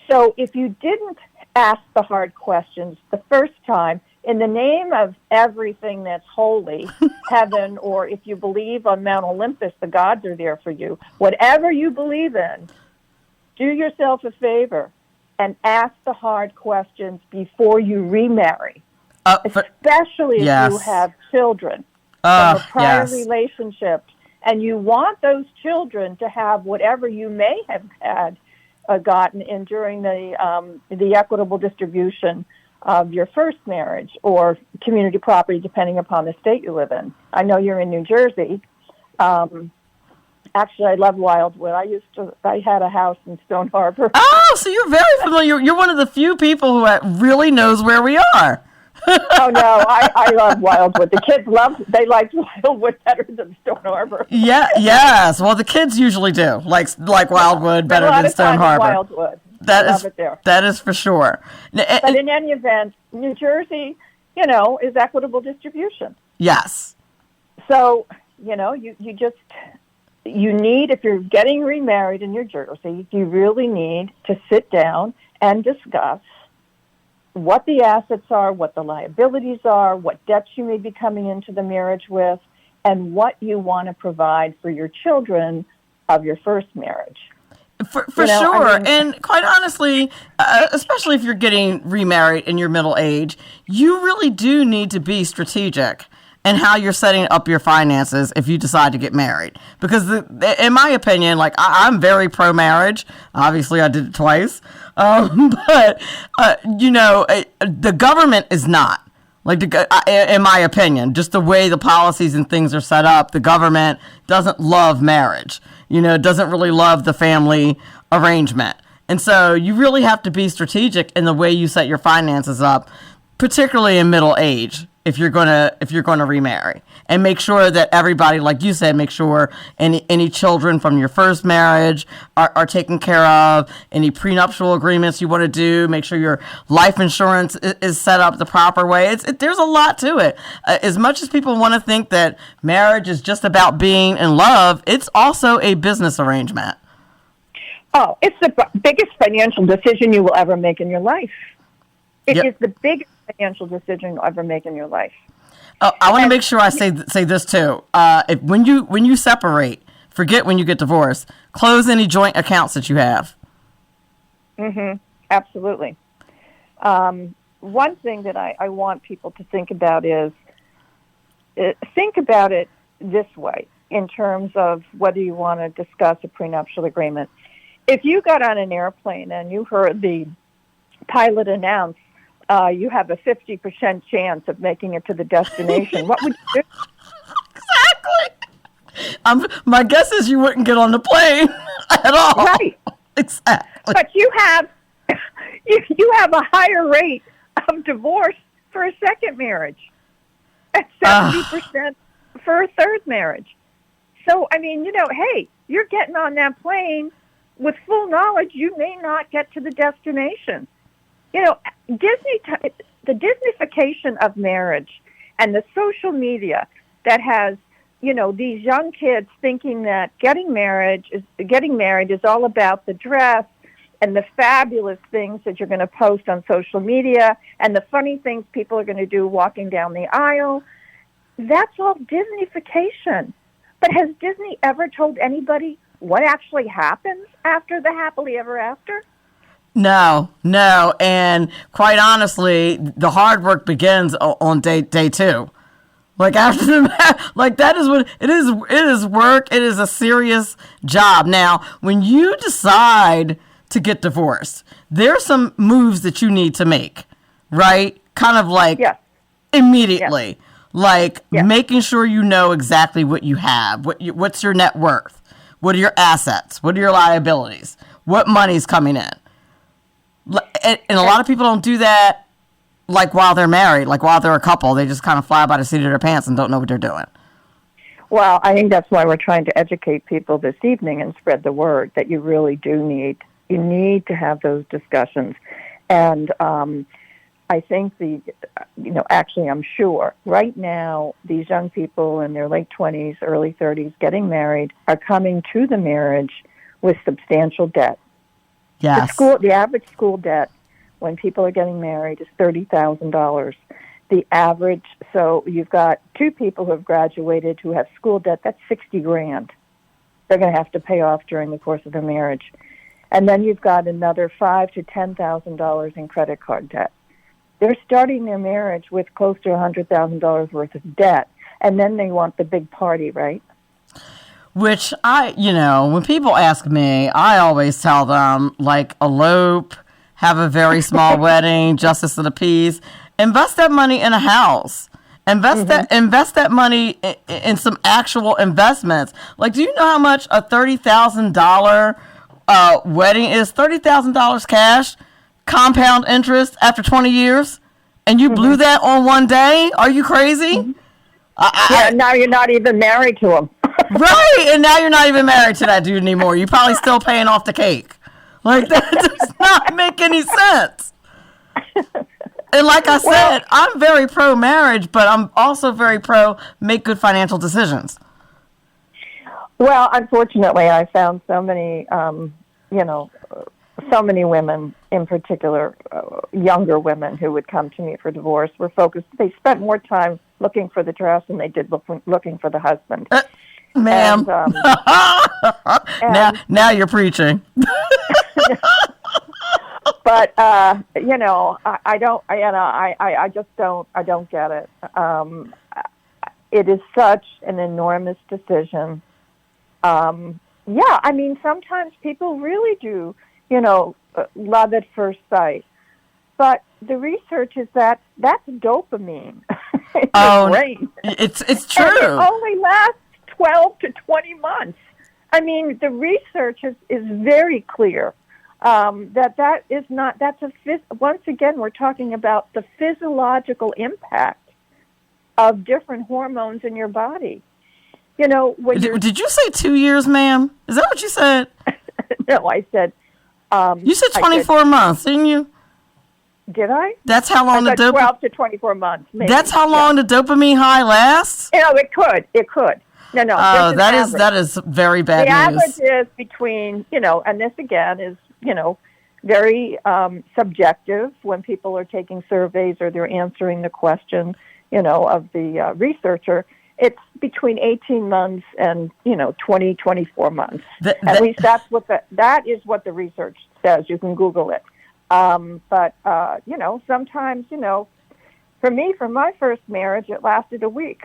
[SPEAKER 4] So if you didn't ask the hard questions the first time, in the name of everything that's holy, heaven, or if you believe on Mount Olympus, the gods are there for you. Whatever you believe in, do yourself a favor and ask the hard questions before you remarry. Especially if you have children from a prior relationship, and you want those children to have whatever you may have had gotten in during the equitable distribution of your first marriage or community property, depending upon the state you live in. I know you're in New Jersey. Actually, I love Wildwood. I had a house in Stone Harbor.
[SPEAKER 3] Oh, so you're very familiar. You're one of the few people who really knows where we are.
[SPEAKER 4] Oh, no, I love Wildwood. The kids they liked Wildwood better than Stone Harbor.
[SPEAKER 3] Yes. Well, the kids usually do, like Wildwood better than Stone Harbor.
[SPEAKER 4] Wildwood. love it there.
[SPEAKER 3] That is for sure.
[SPEAKER 4] But in any event, New Jersey, is equitable distribution.
[SPEAKER 3] Yes.
[SPEAKER 4] So, you need, if you're getting remarried in New Jersey, you really need to sit down and discuss what the assets are, what the liabilities are, what debts you may be coming into the marriage with, and what you want to provide for your children of your first marriage.
[SPEAKER 3] For sure. And quite honestly, especially if you're getting remarried in your middle age, you really do need to be strategic in how you're setting up your finances if you decide to get married. Because in my opinion, I'm very pro-marriage. Obviously, I did it twice. But the government is not. In my opinion, just the way the policies and things are set up, the government doesn't love marriage. Doesn't really love the family arrangement. And so you really have to be strategic in the way you set your finances up, particularly in middle age, if you're gonna remarry, and make sure that everybody, like you said, make sure any children from your first marriage are taken care of. Any prenuptial agreements you want to do, make sure your life insurance is set up the proper way. There's a lot to it. As much as people want to think that marriage is just about being in love, it's also a business arrangement.
[SPEAKER 4] Oh, it's the biggest financial decision you will ever make in your life. It is the biggest financial decision you'll ever make in your life.
[SPEAKER 3] I want to make sure I say this too. When you separate, forget when you get divorced, close any joint accounts that you have.
[SPEAKER 4] Mm-hmm. Absolutely. One thing that I want people to think about is think about it this way in terms of whether you want to discuss a prenuptial agreement. If you got on an airplane and you heard the pilot announce, you have a 50% chance of making it to the destination, what would you do?
[SPEAKER 3] Exactly. My guess is you wouldn't get on the plane at all.
[SPEAKER 4] Right.
[SPEAKER 3] Exactly.
[SPEAKER 4] But you have a higher rate of divorce for a second marriage and 70% for a third marriage. So, hey, you're getting on that plane with full knowledge you may not get to the destination. The Disneyfication of marriage and the social media that has, these young kids thinking that getting married is all about the dress and the fabulous things that you're going to post on social media and the funny things people are going to do walking down the aisle. That's all Disneyfication. But has Disney ever told anybody what actually happens after the happily ever after?
[SPEAKER 3] No, and quite honestly, the hard work begins on day 2. After that is what it is. It is work. It is a serious job. Now, when you decide to get divorced, there are some moves that you need to make, right? Kind of immediately, making sure you know exactly what you have, what's your net worth, what are your assets, what are your liabilities, what money's coming in. And a lot of people don't do that while they're married, while they're a couple. They just kind of fly by the seat of their pants and don't know what they're doing.
[SPEAKER 4] Well, I think that's why we're trying to educate people this evening and spread the word that you really do need to have those discussions. And I think actually I'm sure right now these young people in their late 20s, early 30s getting married are coming to the marriage with substantial debt.
[SPEAKER 3] Yes.
[SPEAKER 4] The average school debt when people are getting married is $30,000. The average, so you've got 2 people who have graduated who have school debt, that's $60,000. They're going to have to pay off during the course of their marriage. And then you've got another $5,000 to $10,000 in credit card debt. They're starting their marriage with close to $100,000 worth of debt, and then they want the big party, right?
[SPEAKER 3] Which when people ask me, I always tell them, elope, have a very small wedding, justice of the peace, invest that money in a house. Invest that money in some actual investments. Do you know how much a $30,000 wedding is? $30,000 cash, compound interest after 20 years, and you blew that on one day? Are you crazy?
[SPEAKER 4] Now you're not even married to him.
[SPEAKER 3] Right, and now you're not even married to that dude anymore. You're probably still paying off the cake. Like, that does not make any sense. And like I said, I'm very pro marriage, but I'm also very pro make good financial decisions.
[SPEAKER 4] Well, unfortunately, I found so many, so many women, in particular, younger women who would come to me for divorce were focused. They spent more time looking for the dress than they did looking for the husband.
[SPEAKER 3] Ma'am.
[SPEAKER 4] And,
[SPEAKER 3] now you're preaching.
[SPEAKER 4] But I don't get it. It is such an enormous decision. Sometimes people really do, love at first sight. But the research is that that's dopamine in the brain.
[SPEAKER 3] It's true.
[SPEAKER 4] And it only lasts 12 to 20 months. I mean, the research is very clear that is not, once again, we're talking about the physiological impact of different hormones in your body.
[SPEAKER 3] Did you say 2 years, ma'am? Is that what you said?
[SPEAKER 4] No, I said...
[SPEAKER 3] you said 24 months, didn't you?
[SPEAKER 4] Did I?
[SPEAKER 3] That's how long
[SPEAKER 4] I said 12 to 24 months, maybe.
[SPEAKER 3] That's how long the dopamine high lasts?
[SPEAKER 4] It could. No.
[SPEAKER 3] Oh, that is very bad news.
[SPEAKER 4] The average is between, and this again is, very subjective when people are taking surveys or they're answering the question, of the researcher. It's between 18 months and, 20, 24 months. At least that is what the research says. You can Google it. But sometimes, for me, for my first marriage, it lasted a week.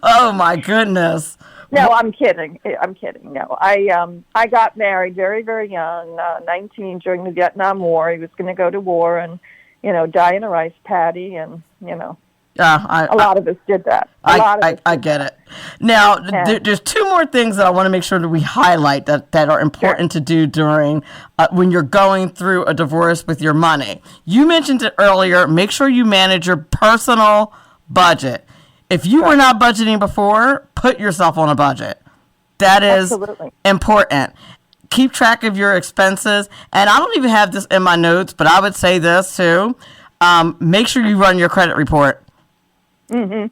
[SPEAKER 3] Oh, my goodness.
[SPEAKER 4] No, I'm kidding. No, I got married very, very young, 19 during the Vietnam War. He was going to go to war and, die in a rice paddy and, a lot of us did that.
[SPEAKER 3] I get it. Now, there's two more things that I want to make sure that we highlight that are important to do during when you're going through a divorce with your money. You mentioned it earlier. Make sure you manage your personal budget. If you were not budgeting before, put yourself on a budget. That is important. Keep track of your expenses. And I don't even have this in my notes, but I would say this too. Make sure you run your credit report.
[SPEAKER 4] Mm-hmm.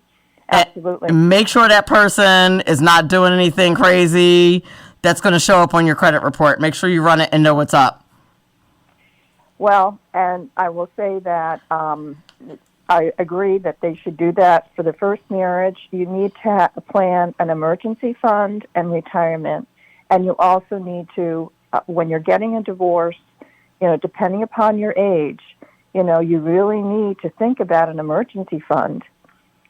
[SPEAKER 4] Absolutely.
[SPEAKER 3] And make sure that person is not doing anything crazy that's going to show up on your credit report. Make sure you run it and know what's up.
[SPEAKER 4] Well, and I will say that I agree that they should do that for the first marriage. You need to plan an emergency fund and retirement. And you also need to, when you're getting a divorce, depending upon your age, you really need to think about an emergency fund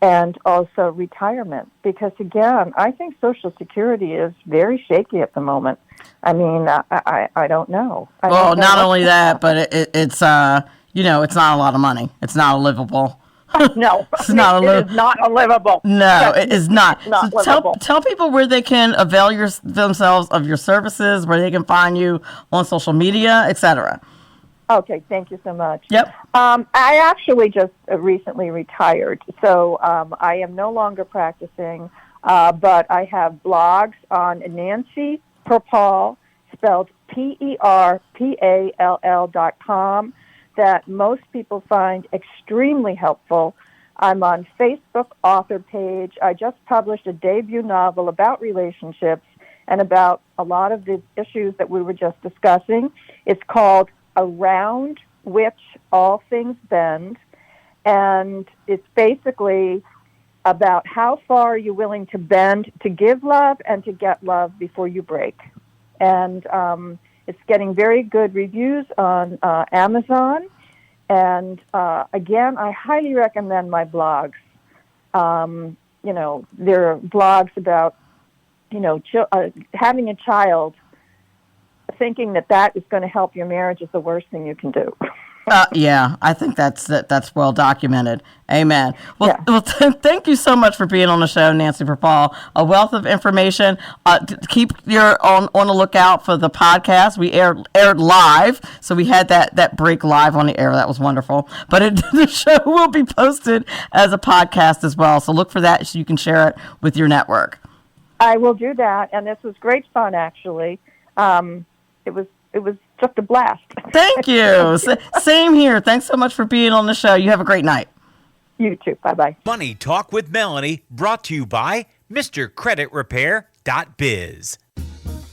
[SPEAKER 4] and also retirement. Because, again, I think Social Security is very shaky at the moment. I mean, I don't know.
[SPEAKER 3] Not only that, but it's not a lot of money. It's not livable.
[SPEAKER 4] No, it is not livable.
[SPEAKER 3] No, it is not.
[SPEAKER 4] So
[SPEAKER 3] tell people where they can avail themselves of your services, where they can find you on social media, etc.
[SPEAKER 4] Okay, thank you so much.
[SPEAKER 3] Yep.
[SPEAKER 4] I actually just recently retired, so I am no longer practicing, but I have blogs on Nancy Perpall, spelled PERPALL.com, that most people find extremely helpful. I'm on Facebook author page. I just published a debut novel about relationships and about a lot of the issues that we were just discussing. It's called Around Which All Things Bend, and it's basically about how far are you willing to bend to give love and to get love before you break. And it's getting very good reviews on Amazon. And again, I highly recommend my blogs. There are blogs about, having a child, thinking that is going to help your marriage is the worst thing you can do.
[SPEAKER 3] Yeah, I think that's well documented. Amen. Well, thank you so much for being on the show, Nancy Perpall. A wealth of information. Keep your on the lookout for the podcast. We aired live, so we had that break live on the air. That was wonderful. But the show will be posted as a podcast as well. So look for that so you can share it with your network.
[SPEAKER 4] I will do that, and this was great fun, actually. It was just a blast.
[SPEAKER 3] Thank you. Same here. Thanks so much for being on the show. You have a great night.
[SPEAKER 4] You too. Bye-bye.
[SPEAKER 1] Money Talk with Melanie, brought to you by MrCreditRepair.biz.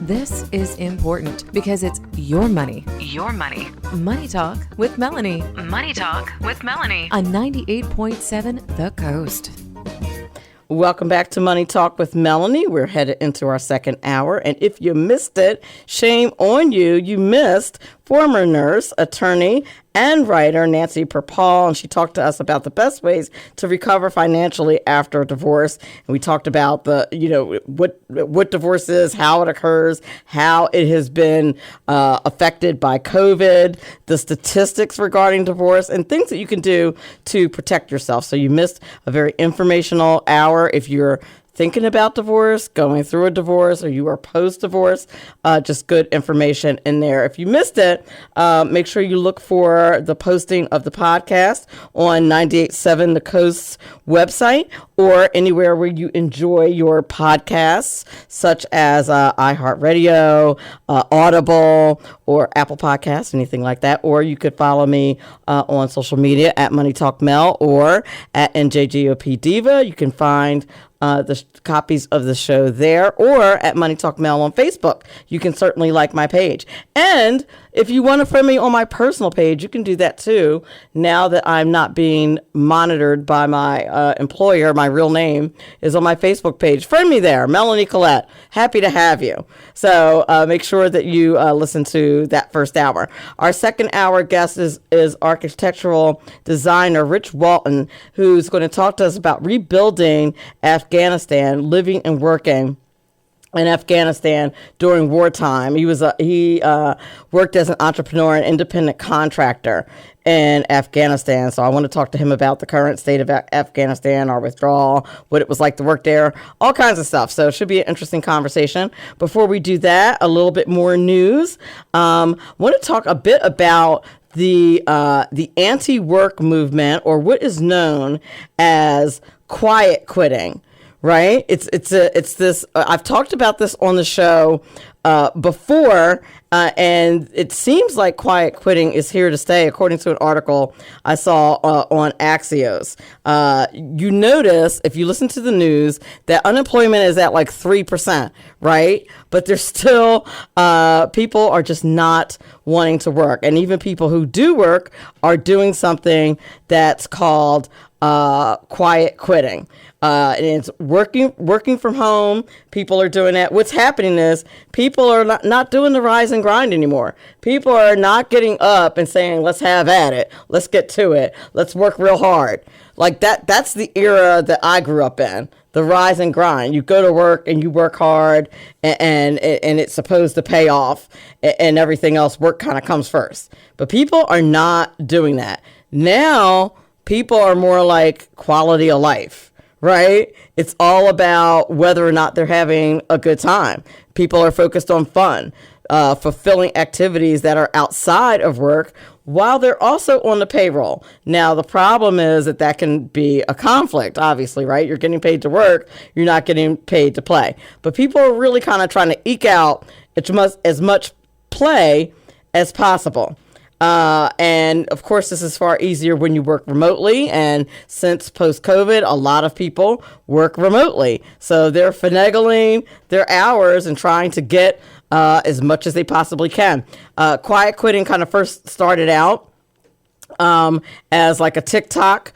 [SPEAKER 2] This is important because it's your money. Your money. Money Talk with Melanie. Money Talk with Melanie. On 98.7 The Coast.
[SPEAKER 3] Welcome back to Money Talk with Melanie. We're headed into our second hour. And if you missed it, shame on you. You missed former nurse, attorney, and writer Nancy Perpall, and she talked to us about the best ways to recover financially after a divorce. And we talked about what divorce is, how it occurs, how it has been affected by COVID, the statistics regarding divorce, and things that you can do to protect yourself. So you missed a very informational hour. If you're thinking about divorce, going through a divorce, or you are post-divorce, just good information in there. If you missed it, make sure you look for the posting of the podcast on 98.7 The Coast's website or anywhere where you enjoy your podcasts, such as iHeartRadio, Audible, or Apple Podcasts, anything like that. Or you could follow me on social media at Money Talk Mel or at NJGOP Diva. You can find the copies of the show there, or at Money Talk Mel on Facebook. You can certainly like my page. And if you want to friend me on my personal page, you can do that too. Now that I'm not being monitored by my employer, my real name is on my Facebook page. Friend me there, Melanie Collette. Happy to have you. So make sure that you listen to that first hour. Our second hour guest is architectural designer Rich Walton, who's going to talk to us about rebuilding Afghanistan, living and working in Afghanistan during wartime. He worked as an entrepreneur and independent contractor in Afghanistan. So I want to talk to him about the current state of Afghanistan, our withdrawal, what it was like to work there, all kinds of stuff. So it should be an interesting conversation. Before we do that, a little bit more news. I want to talk a bit about the anti-work movement, or what is known as quiet quitting. Right? It's this. I've talked about this on the show before, and it seems like quiet quitting is here to stay, according to an article I saw on Axios. You notice, if you listen to the news, that unemployment is at like 3%, right? But there's still people are just not wanting to work, and even people who do work are doing something that's called quiet quitting. And it's working from home. People are doing that. What's happening is people are not doing the rise and grind anymore. People are not getting up and saying, let's have at it. Let's get to it. Let's work real hard. Like that's the era that I grew up in. The rise and grind. You go to work and you work hard, and it's supposed to pay off, and everything else, work kind of comes first. But people are not doing that. Now, people are more like quality of life. Right? It's all about whether or not they're having a good time. People are focused on fun, fulfilling activities that are outside of work while they're also on the payroll. Now, the problem is that can be a conflict, obviously, right? You're getting paid to work. You're not getting paid to play. But people are really kind of trying to eke out as much play as possible. And of course, this is far easier when you work remotely. And since post-COVID, a lot of people work remotely. So they're finagling their hours and trying to get as much as they possibly can. Quiet quitting kind of first started out as like a TikTok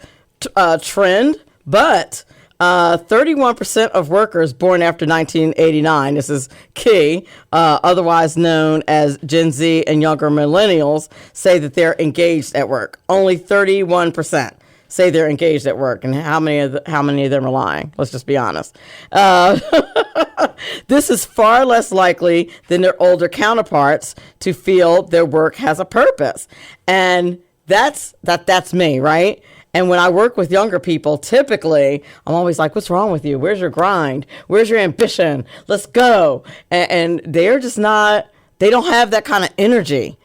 [SPEAKER 3] trend, but 31% of workers born after 1989, this is key, otherwise known as Gen Z and younger millennials, say that they're engaged at work. Only 31% say they're engaged at work. And how many of them are lying? Let's just be honest. This is far less likely than their older counterparts to feel their work has a purpose. And that's me, right? And when I work with younger people, typically, I'm always like, what's wrong with you? Where's your grind? Where's your ambition? Let's go. And they're just not, they don't have that kind of energy.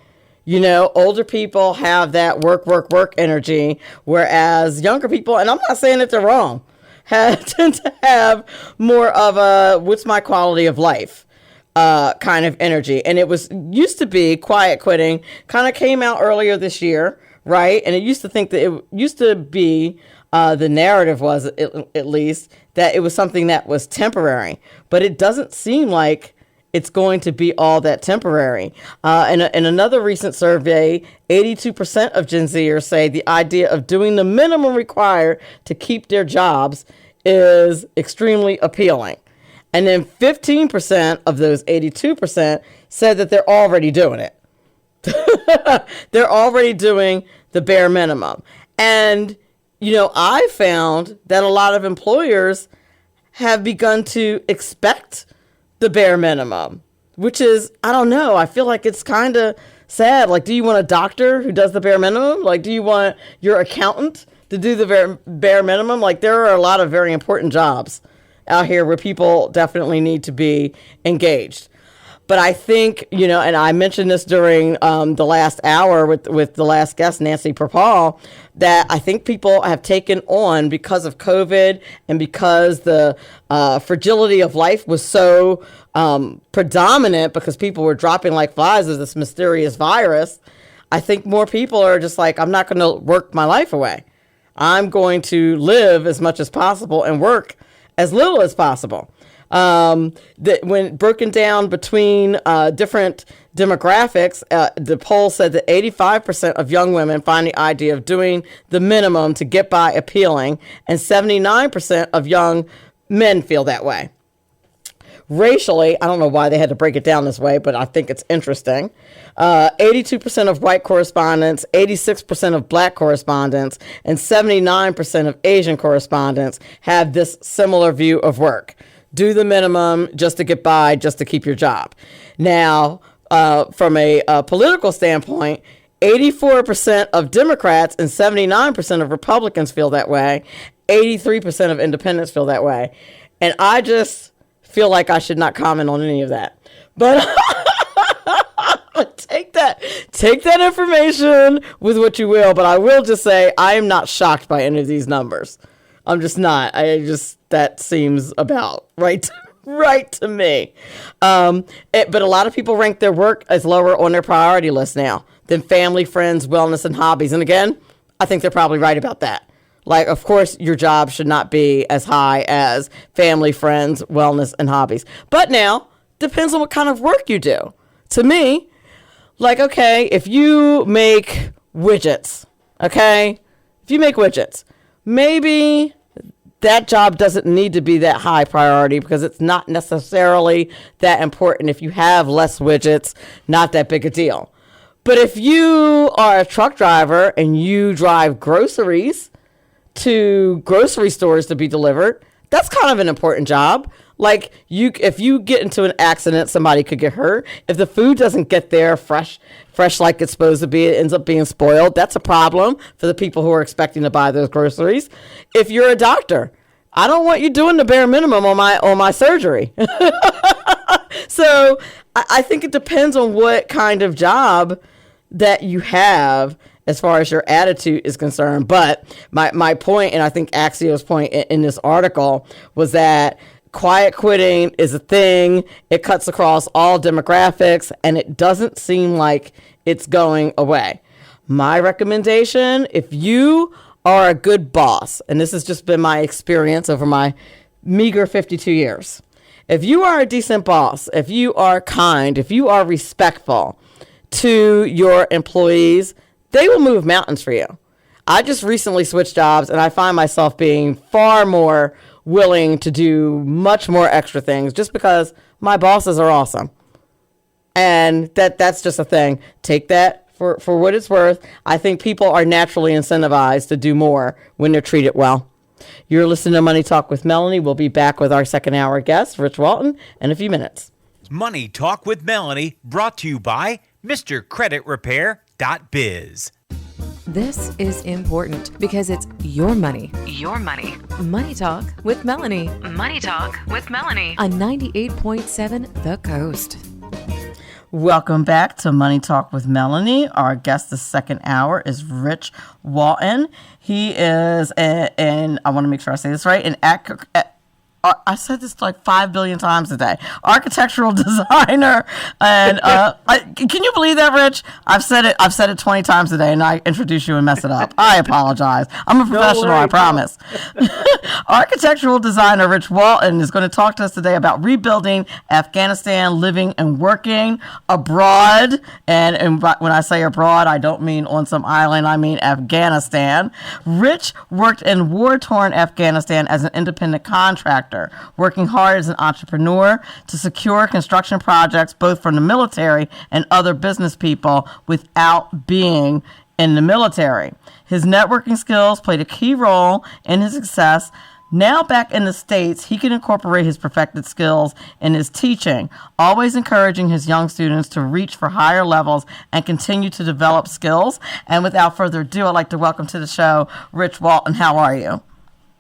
[SPEAKER 3] You know, older people have that work energy, whereas younger people, and I'm not saying that they're wrong, tend to have more of a, what's my quality of life? kind of energy. And it used to be quiet quitting, kind of came out earlier this year, right? And it used to be the narrative was, at least, that it was something that was temporary. But it doesn't seem like it's going to be all that temporary. In another recent survey, 82% of Gen Zers say the idea of doing the minimum required to keep their jobs is extremely appealing. And then 15% of those 82% said that they're already doing it. They're already doing the bare minimum. And, I found that a lot of employers have begun to expect the bare minimum, which is, I don't know, I feel like it's kind of sad. Like, do you want a doctor who does the bare minimum? Like, do you want your accountant to do the bare minimum? Like, there are a lot of very important jobs out here where people definitely need to be engaged. But I think, and I mentioned this during the last hour with the last guest, Nancy Perpall, that I think people have taken on, because of COVID and because the fragility of life was so predominant, because people were dropping like flies as this mysterious virus. I think more people are just like, I'm not going to work my life away. I'm going to live as much as possible and work as little as possible. That when broken down between different demographics, the poll said that 85% of young women find the idea of doing the minimum to get by appealing, and 79% of young men feel that way. Racially, I don't know why they had to break it down this way, but I think it's interesting. 82% of white correspondents, 86% of black correspondents, and 79% of Asian correspondents have this similar view of work. Do the minimum just to get by, just to keep your job. Now, from a political standpoint, 84% of Democrats and 79% of Republicans feel that way. 83% of independents feel that way. And I just feel like I should not comment on any of that. But take that information with what you will. But I will just say I am not shocked by any of these numbers. I'm just not. That seems about right to me. But a lot of people rank their work as lower on their priority list now than family, friends, wellness, and hobbies. And again, I think they're probably right about that. Like, of course, your job should not be as high as family, friends, wellness, and hobbies. But now, depends on what kind of work you do. To me, like, okay, if you make widgets, maybe that job doesn't need to be that high priority because it's not necessarily that important. If you have less widgets, not that big a deal. But if you are a truck driver and you drive groceries to grocery stores to be delivered, that's kind of an important job. Like, if you get into an accident, somebody could get hurt. If the food doesn't get there fresh like it's supposed to be, it ends up being spoiled. That's a problem for the people who are expecting to buy those groceries. If you're a doctor, I don't want you doing the bare minimum on my surgery. So I think it depends on what kind of job that you have as far as your attitude is concerned. But my point, and I think Axio's point in this article, was that quiet quitting is a thing. It cuts across all demographics, and it doesn't seem like it's going away. My recommendation, if you are a good boss, and this has just been my experience over my meager 52 years, if you are a decent boss, if you are kind, if you are respectful to your employees, they will move mountains for you. I just recently switched jobs, and I find myself being far more willing to do much more extra things just because my bosses are awesome. And that's just a thing. Take that for what it's worth. I think people are naturally incentivized to do more when they're treated well. You're listening to Money Talk with Melanie. We'll be back with our second hour guest, Rich Walton, in a few minutes.
[SPEAKER 1] Money Talk with Melanie, brought to you by MrCreditRepair.biz.
[SPEAKER 2] This is important because it's your money. Your money. Money Talk with Melanie. Money Talk with Melanie. On 98.7 The Coast.
[SPEAKER 3] Welcome back to Money Talk with Melanie. Our guest this second hour is Rich Walton. He is, and I want to make sure I say this right, I said this like 5 billion times today. Architectural designer, and can you believe that, Rich? I've said it 20 times today, and I introduce you and mess it up. I apologize. I'm a professional, I promise. Architectural designer Rich Walton is going to talk to us today about rebuilding Afghanistan, living and working abroad. And when I say abroad, I don't mean on some island. I mean Afghanistan. Rich worked in war-torn Afghanistan as an independent contractor, working hard as an entrepreneur to secure construction projects both from the military and other business people without being in the military. His networking skills played a key role in his success. Now back in the States, he can incorporate his perfected skills in his teaching, always encouraging his young students to reach for higher levels and continue to develop skills. And without further ado, I'd like to welcome to the show Rich Walton. How are you?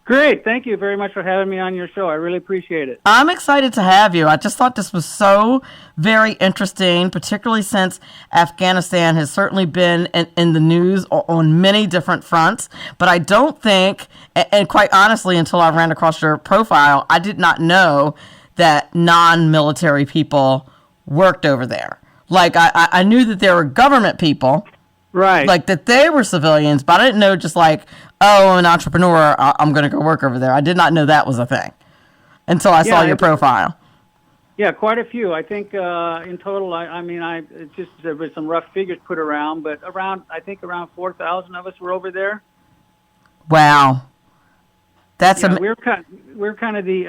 [SPEAKER 5] Great. Thank you very much for having me on your show. I really appreciate it.
[SPEAKER 3] I'm excited to have you. I just thought this was so very interesting, particularly since Afghanistan has certainly been in the news on many different fronts. But I don't think, and quite honestly, until I ran across your profile, I did not know that non-military people worked over there. Like, I knew that there were government people.
[SPEAKER 5] Right.
[SPEAKER 3] Like that they were civilians, but I didn't know just like, oh, I'm an entrepreneur, I'm going to go work over there. I did not know that was a thing until I saw your profile.
[SPEAKER 5] Yeah, quite a few. I think in total, there was some rough figures put around, but around 4,000 of us were over there.
[SPEAKER 3] Wow. That's
[SPEAKER 5] we're kind of the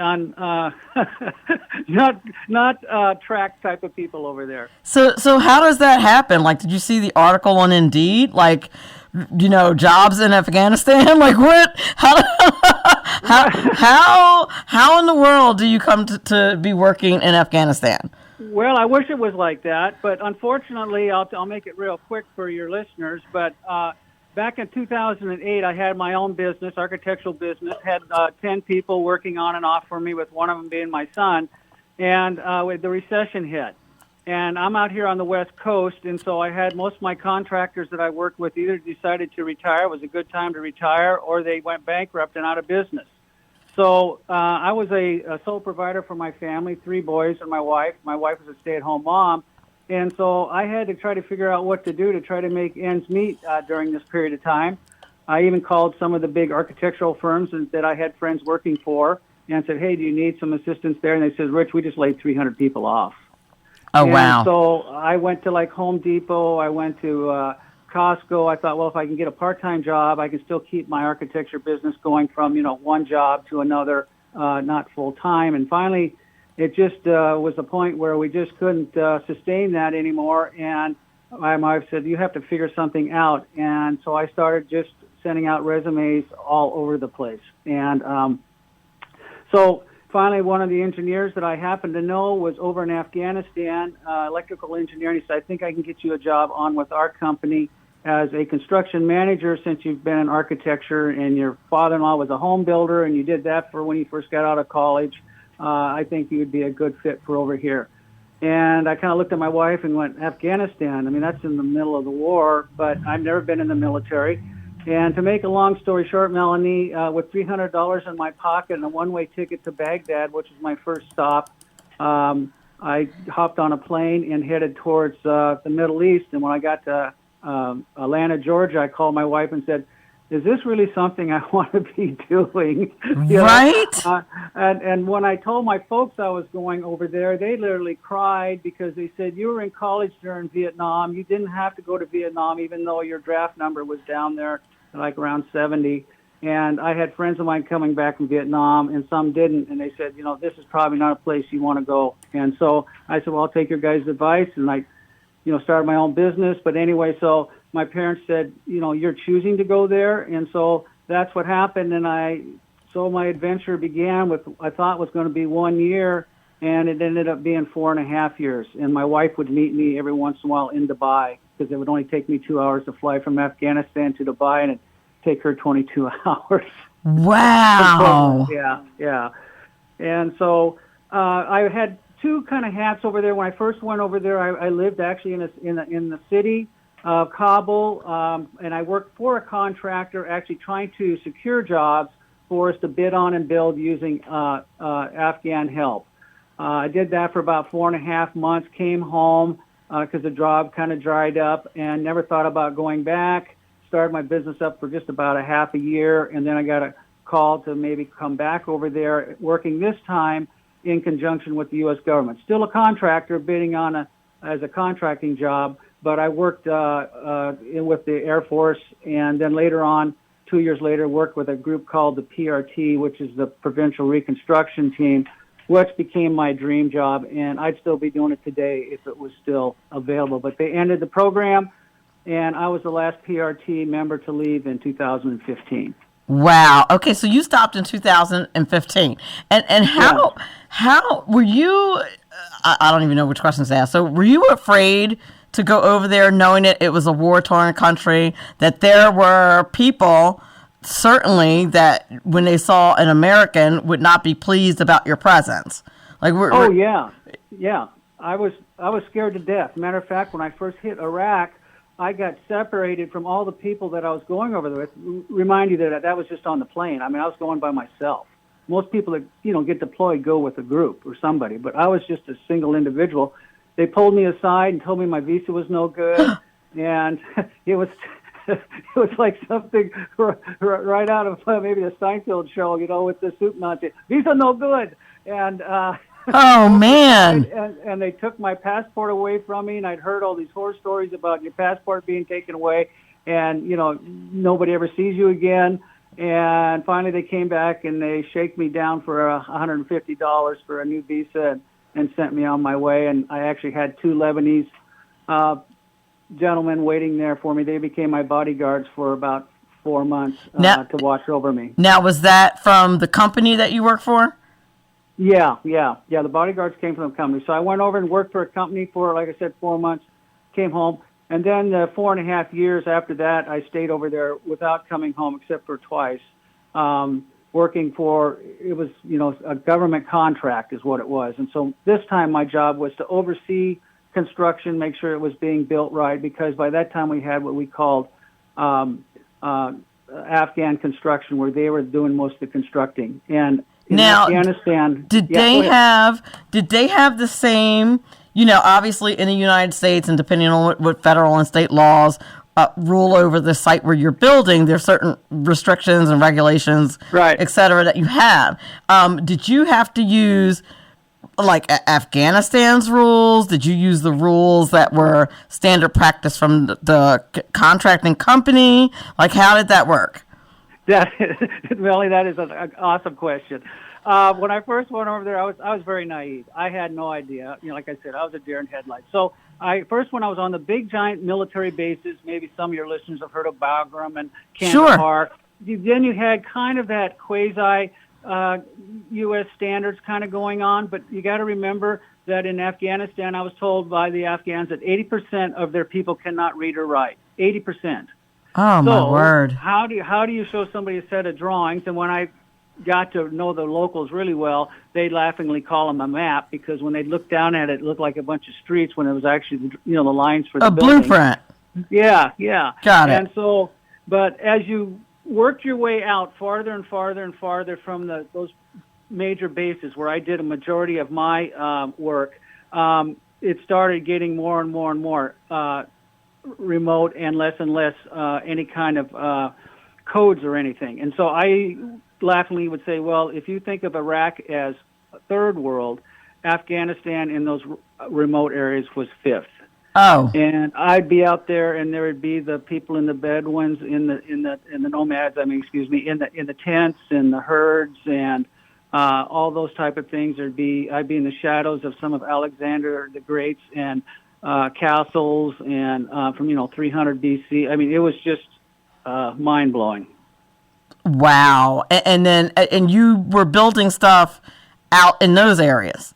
[SPEAKER 5] not track type of people over there.
[SPEAKER 3] So how does that happen? Like, did you see the article on Indeed? Like, jobs in Afghanistan? Like, what? How in the world do you come to be working in Afghanistan?
[SPEAKER 5] Well, I wish it was like that, but unfortunately, I'll make it real quick for your listeners. But back in 2008, I had my own business, architectural business, had 10 people working on and off for me, with one of them being my son, and with the recession hit. And I'm out here on the West Coast, and so I had most of my contractors that I worked with either decided to retire, it was a good time to retire, or they went bankrupt and out of business. So I was a sole provider for my family, 3 boys and my wife. My wife was a stay-at-home mom. And so I had to try to figure out what to do to try to make ends meet during this period of time. I even called some of the big architectural firms that I had friends working for and said, hey, do you need some assistance there? And they said, Rich, we just laid 300 people off.
[SPEAKER 3] Oh, wow.
[SPEAKER 5] And so I went to like Home Depot. I went to Costco. I thought, well, if I can get a part-time job, I can still keep my architecture business going from, one job to another, not full-time. And finally, it just was a point where we just couldn't sustain that anymore. And my wife said, you have to figure something out. And so I started just sending out resumes all over the place. And so finally, one of the engineers that I happened to know was over in Afghanistan, electrical engineer. And he said, I think I can get you a job on with our company as a construction manager, since you've been in architecture and your father-in-law was a home builder and you did that for when you first got out of college. I think you would be a good fit for over here. And I kind of looked at my wife and went, Afghanistan, I mean, that's in the middle of the war, but I've never been in the military. And to make a long story short, Melanie, with $300 in my pocket and a one-way ticket to Baghdad, which was my first stop, I hopped on a plane and headed towards the Middle East. And when I got to Atlanta, Georgia, I called my wife and said, is this really something I want to be doing?
[SPEAKER 3] Right.
[SPEAKER 5] And when I told my folks I was going over there, they literally cried because they said, you were in college during Vietnam. You didn't have to go to Vietnam, even though your draft number was down there like around 70. And I had friends of mine coming back from Vietnam, and some didn't. And they said, this is probably not a place you want to go. And so I said, well, I'll take your guys' advice. And I, started my own business. But anyway, so my parents said, you're choosing to go there. And so that's what happened. And so my adventure began with, I thought was going to be 1 year, and it ended up being 4.5 years. And my wife would meet me every once in a while in Dubai, because it would only take me 2 hours to fly from Afghanistan to Dubai, and it'd take her 22 hours.
[SPEAKER 3] Wow.
[SPEAKER 5] Yeah. And so I had 2 kind of hats over there. When I first went over there, I lived actually in the city of Kabul, and I worked for a contractor actually trying to secure jobs forced to bid on and build using Afghan help. I did that for about 4.5 months, came home because the job kind of dried up, and never thought about going back. Started my business up for just about a half a year, and then I got a call to maybe come back over there, working this time in conjunction with the U.S. government. Still a contractor, bidding on as a contracting job, but I worked with the Air Force, and then later on, 2 years later, worked with a group called the PRT, which is the Provincial Reconstruction Team, which became my dream job, and I'd still be doing it today if it was still available. But they ended the program, and I was the last PRT member to leave in 2015.
[SPEAKER 3] Wow. Okay, so you stopped in 2015. And how were you, I don't even know which questions to ask. So were you afraid to go over there knowing it was a war-torn country, that there were people certainly that when they saw an American would not be pleased about your presence? Like,
[SPEAKER 5] yeah. I was scared to death. Matter of fact, when I first hit Iraq, I got separated from all the people that I was going over there with. Remind you that was just on the plane. I mean, I was going by myself. Most people that get deployed go with a group or somebody, but I was just a single individual. They pulled me aside and told me my visa was no good, and it was like something right out of maybe a Seinfeld show, with the soup Nazi. Visa no good, and
[SPEAKER 3] oh man!
[SPEAKER 5] And they took my passport away from me, and I'd heard all these horror stories about your passport being taken away, and nobody ever sees you again. And finally, they came back and they shaked me down for $150 for a new visa and sent me on my way. And I actually had 2 Lebanese gentlemen waiting there for me. They became my bodyguards for about 4 months to watch over me.
[SPEAKER 3] Now, was that from the company that you work for?
[SPEAKER 5] Yeah. The bodyguards came from the company. So I went over and worked for a company for, like I said, 4 months, came home. And then 4.5 years after that, I stayed over there without coming home except for twice, working for, it was, a government contract is what it was. And so this time my job was to oversee construction, make sure it was being built right, because by that time we had what we called Afghan construction, where they were doing most of the constructing. And in Afghanistan,
[SPEAKER 3] did they have the same, obviously in the United States, and depending on what federal and state laws rule over the site where you're building, there's certain restrictions and regulations,
[SPEAKER 5] right,
[SPEAKER 3] et cetera, that you have. Did you have to use like Afghanistan's rules? Did you use the rules that were standard practice from the contracting company? Like, how did that work?
[SPEAKER 5] Melanie, that is an awesome question. When I first went over there, I was very naive. I had no idea. Like I said, I was a deer in headlights. So when I was on the big giant military bases, maybe some of your listeners have heard of Bagram and Kandahar. Sure. Then you had kind of that quasi U.S. standards kind of going on, but you got to remember that in Afghanistan, I was told by the Afghans that 80% of their people cannot read or write. 80%.
[SPEAKER 3] Oh, my word.
[SPEAKER 5] How do you show somebody a set of drawings? And when I got to know the locals really well, they laughingly call them a map, because when they looked down at it, it looked like a bunch of streets when it was actually, the lines for the building.
[SPEAKER 3] Blueprint.
[SPEAKER 5] Yeah.
[SPEAKER 3] Got it.
[SPEAKER 5] And so, but as you worked your way out farther and farther and farther from those major bases where I did a majority of my work, it started getting more and more and more remote and less any kind of codes or anything. And so I laughingly would say, well, if you think of Iraq as a third world, Afghanistan in those remote areas was fifth.
[SPEAKER 3] Oh.
[SPEAKER 5] And I'd be out there, and there would be the people in the Bedouins, in the nomads. in the tents and the herds and all those type of things. I'd be in the shadows of some of Alexander the Great's and castles and from 300 BC. I mean, it was just mind blowing.
[SPEAKER 3] Wow. And you were building stuff out in those areas.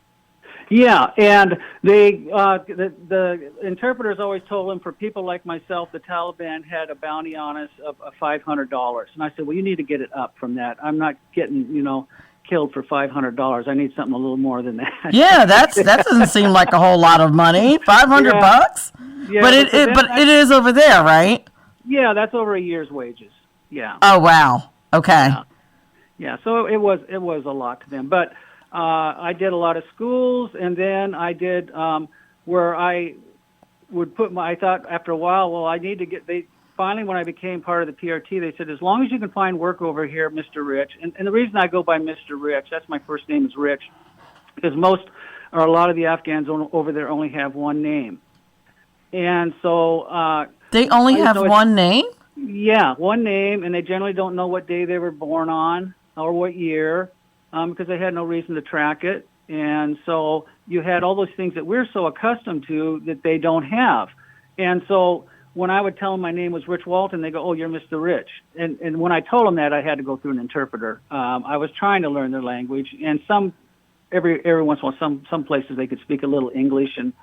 [SPEAKER 5] Yeah, and the interpreters always told them, for people like myself, the Taliban had a bounty on us of $500. And I said, well, you need to get it up from that. I'm not getting, killed for $500. I need something a little more than that.
[SPEAKER 3] Yeah, that doesn't seem like a whole lot of money. $500 bucks?
[SPEAKER 5] Yeah,
[SPEAKER 3] but it is over there, right?
[SPEAKER 5] Yeah, that's over a year's wages. Yeah.
[SPEAKER 3] Oh, wow. Okay.
[SPEAKER 5] Yeah, so it was a lot to them. But I did a lot of schools, and then I did where I would put I thought after a while, well, I need to finally, when I became part of the PRT, they said, as long as you can find work over here, Mr. Rich, and the reason I go by Mr. Rich, that's my first name is Rich, because a lot of the Afghans over there only have one name. And so...
[SPEAKER 3] they only have one name?
[SPEAKER 5] Yeah, one name, and they generally don't know what day they were born on or what year, because they had no reason to track it. And so you had all those things that we're so accustomed to that they don't have. And so when I would tell them my name was Rich Walton, they go, oh, you're Mr. Rich. And when I told them that, I had to go through an interpreter. I was trying to learn their language, and every once in a while, some places they could speak a little English and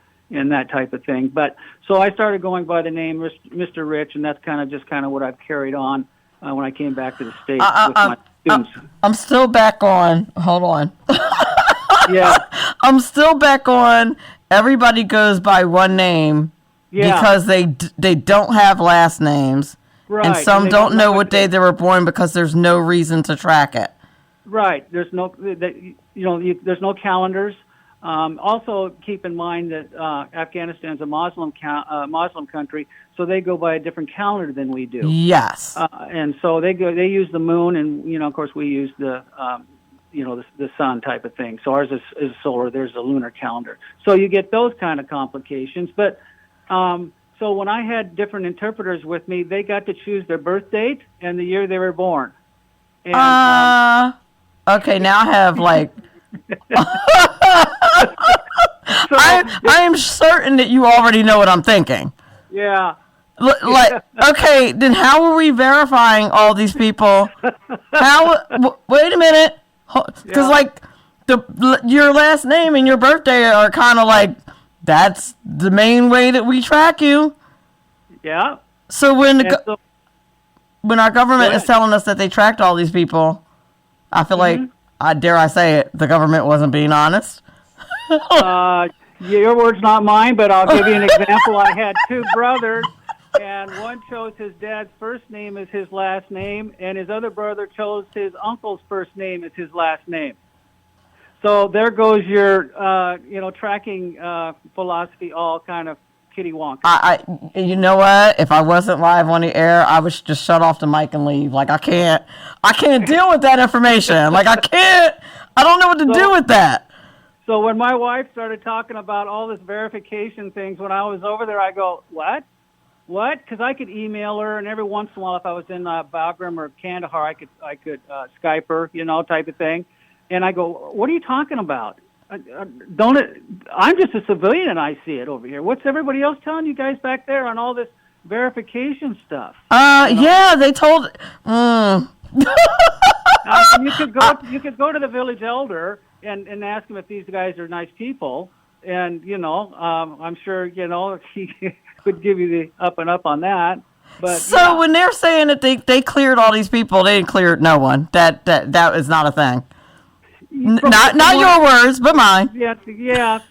[SPEAKER 5] that type of thing. But so I started going by the name Mr. Rich, and that's kind of what I've carried on when I came back to the States with my students.
[SPEAKER 3] I'm still back on. Hold on.
[SPEAKER 5] Yeah.
[SPEAKER 3] I'm still back on. Everybody goes by one name because they don't have last names,
[SPEAKER 5] right?
[SPEAKER 3] And some don't know what day they were born because there's no reason to track it.
[SPEAKER 5] Right. There's there's no calendars. Also, keep in mind that Afghanistan's a Muslim country, so they go by a different calendar than we do.
[SPEAKER 3] Yes.
[SPEAKER 5] And so they use the moon, and of course, we use the sun type of thing. So ours is solar. There's a lunar calendar. So you get those kind of complications. But so when I had different interpreters with me, they got to choose their birth date and the year they were born. And,
[SPEAKER 3] okay, now I have like. I am certain that you already know what I'm thinking.
[SPEAKER 5] Yeah.
[SPEAKER 3] Okay, then how are we verifying all these people? Wait a minute, because your last name and your birthday are kind of like that's the main way that we track you.
[SPEAKER 5] Yeah.
[SPEAKER 3] So when our government is telling us that they tracked all these people, I feel like, dare I say it, the government wasn't being honest.
[SPEAKER 5] Your words, not mine, but I'll give you an example. I had two brothers, and one chose his dad's first name as his last name, and his other brother chose his uncle's first name as his last name. So there goes your, tracking philosophy all kind of kittywonk.
[SPEAKER 3] You know what? If I wasn't live on the air, I would just shut off the mic and leave. Like I can't deal with that information. Like I don't know what to do with that.
[SPEAKER 5] So when my wife started talking about all this verification things, when I was over there, I go, what? Because I could email her, and every once in a while, if I was in Bagram or Kandahar, I could Skype her, type of thing. And I go, what are you talking about? I'm just a civilian, and I see it over here. What's everybody else telling you guys back there on all this verification stuff?
[SPEAKER 3] Yeah, they told.
[SPEAKER 5] You could go to the village elder and ask him if these guys are nice people, and I'm sure he could give you the up and up on that. But
[SPEAKER 3] so when they're saying that they cleared all these people, they didn't clear no one. That is not a thing. Not your words, but mine.
[SPEAKER 5] Yeah.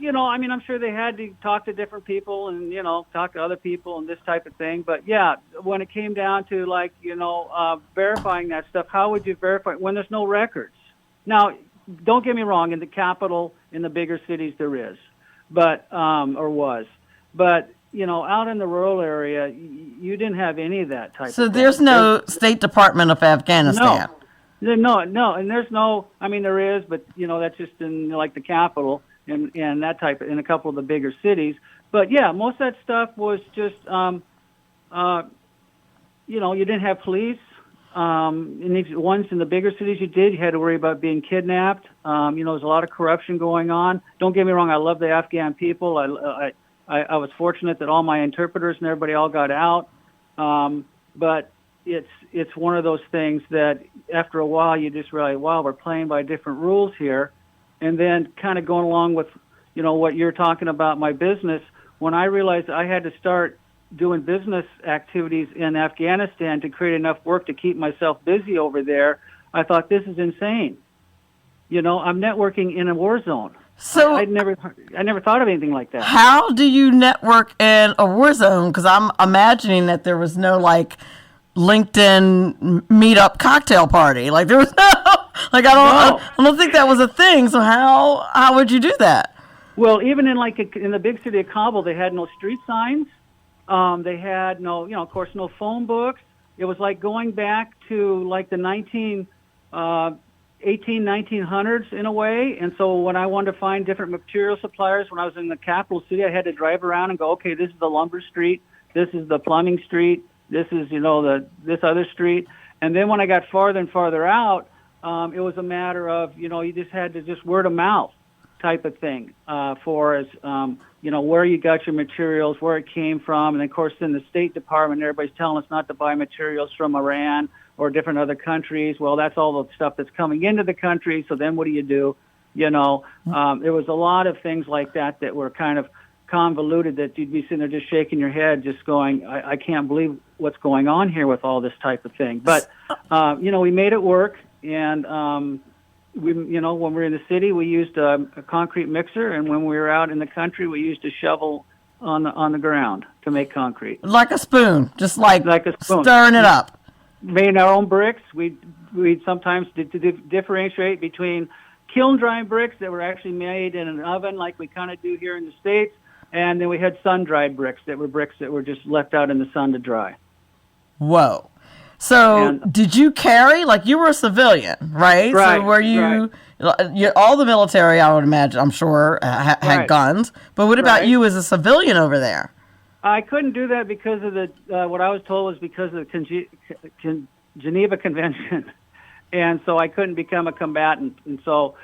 [SPEAKER 5] I'm sure they had to talk to different people and talk to other people and this type of thing. But yeah, when it came down to verifying that stuff, how would you verify it when there's no records? Now, don't get me wrong. In the capital, in the bigger cities, there is, but or was, but out in the rural area, you didn't have any of that type.
[SPEAKER 3] So
[SPEAKER 5] of
[SPEAKER 3] there's
[SPEAKER 5] thing.
[SPEAKER 3] no State Department of Afghanistan.
[SPEAKER 5] No, and there's no. I mean, there is, but that's just in the capital and that type in a couple of the bigger cities. But yeah, most of that stuff was just, you didn't have police. In the ones in the bigger cities, you had to worry about being kidnapped. There's a lot of corruption going on. Don't get me wrong, I love the Afghan people. I was fortunate that all my interpreters and everybody all got out. But it's one of those things that after a while you just realize, wow, we're playing by different rules here. And then kind of going along with, what you're talking about, my business, when I realized I had to start doing business activities in Afghanistan to create enough work to keep myself busy over there, I thought, this is insane. I'm networking in a war zone.
[SPEAKER 3] So
[SPEAKER 5] I never thought of anything like that.
[SPEAKER 3] How do you network in a war zone? Because I'm imagining that there was no LinkedIn meetup cocktail party. There was Like I don't think that was a thing. So how would you do that?
[SPEAKER 5] Well, even in the big city of Kabul, they had no street signs. They had no, of course, no phone books. It was like going back to like the 1900s in a way. And so when I wanted to find different material suppliers, when I was in the capital city, I had to drive around and go, okay, this is the lumber street, this is the plumbing street, this is, this other street. And then when I got farther and farther out, it was a matter of, you just had to just word of mouth type of thing for as, where you got your materials, where it came from. And of course, in the State Department, everybody's telling us not to buy materials from Iran or different other countries. Well, that's all the stuff that's coming into the country. So then what do? There was a lot of things like that were kind of convoluted that you'd be sitting there just shaking your head, just going, I can't believe what's going on here with all this type of thing. But, we made it work. And, when we were in the city, we used a concrete mixer. And when we were out in the country, we used a shovel on the ground to make concrete.
[SPEAKER 3] Like a spoon, just like
[SPEAKER 5] a spoon.
[SPEAKER 3] Stirring it up.
[SPEAKER 5] Made our own bricks. We'd sometimes differentiate between kiln dry bricks that were actually made in an oven like we kind of do here in the States, and then we had sun-dried bricks that were just left out in the sun to dry.
[SPEAKER 3] Whoa. So did you carry, like you were a civilian, right?
[SPEAKER 5] Right.
[SPEAKER 3] So were you, all the military, I would imagine, I'm sure, had guns, but what about you as a civilian over there?
[SPEAKER 5] I couldn't do that because of what I was told was because of the Geneva Convention. And so I couldn't become a combatant. And so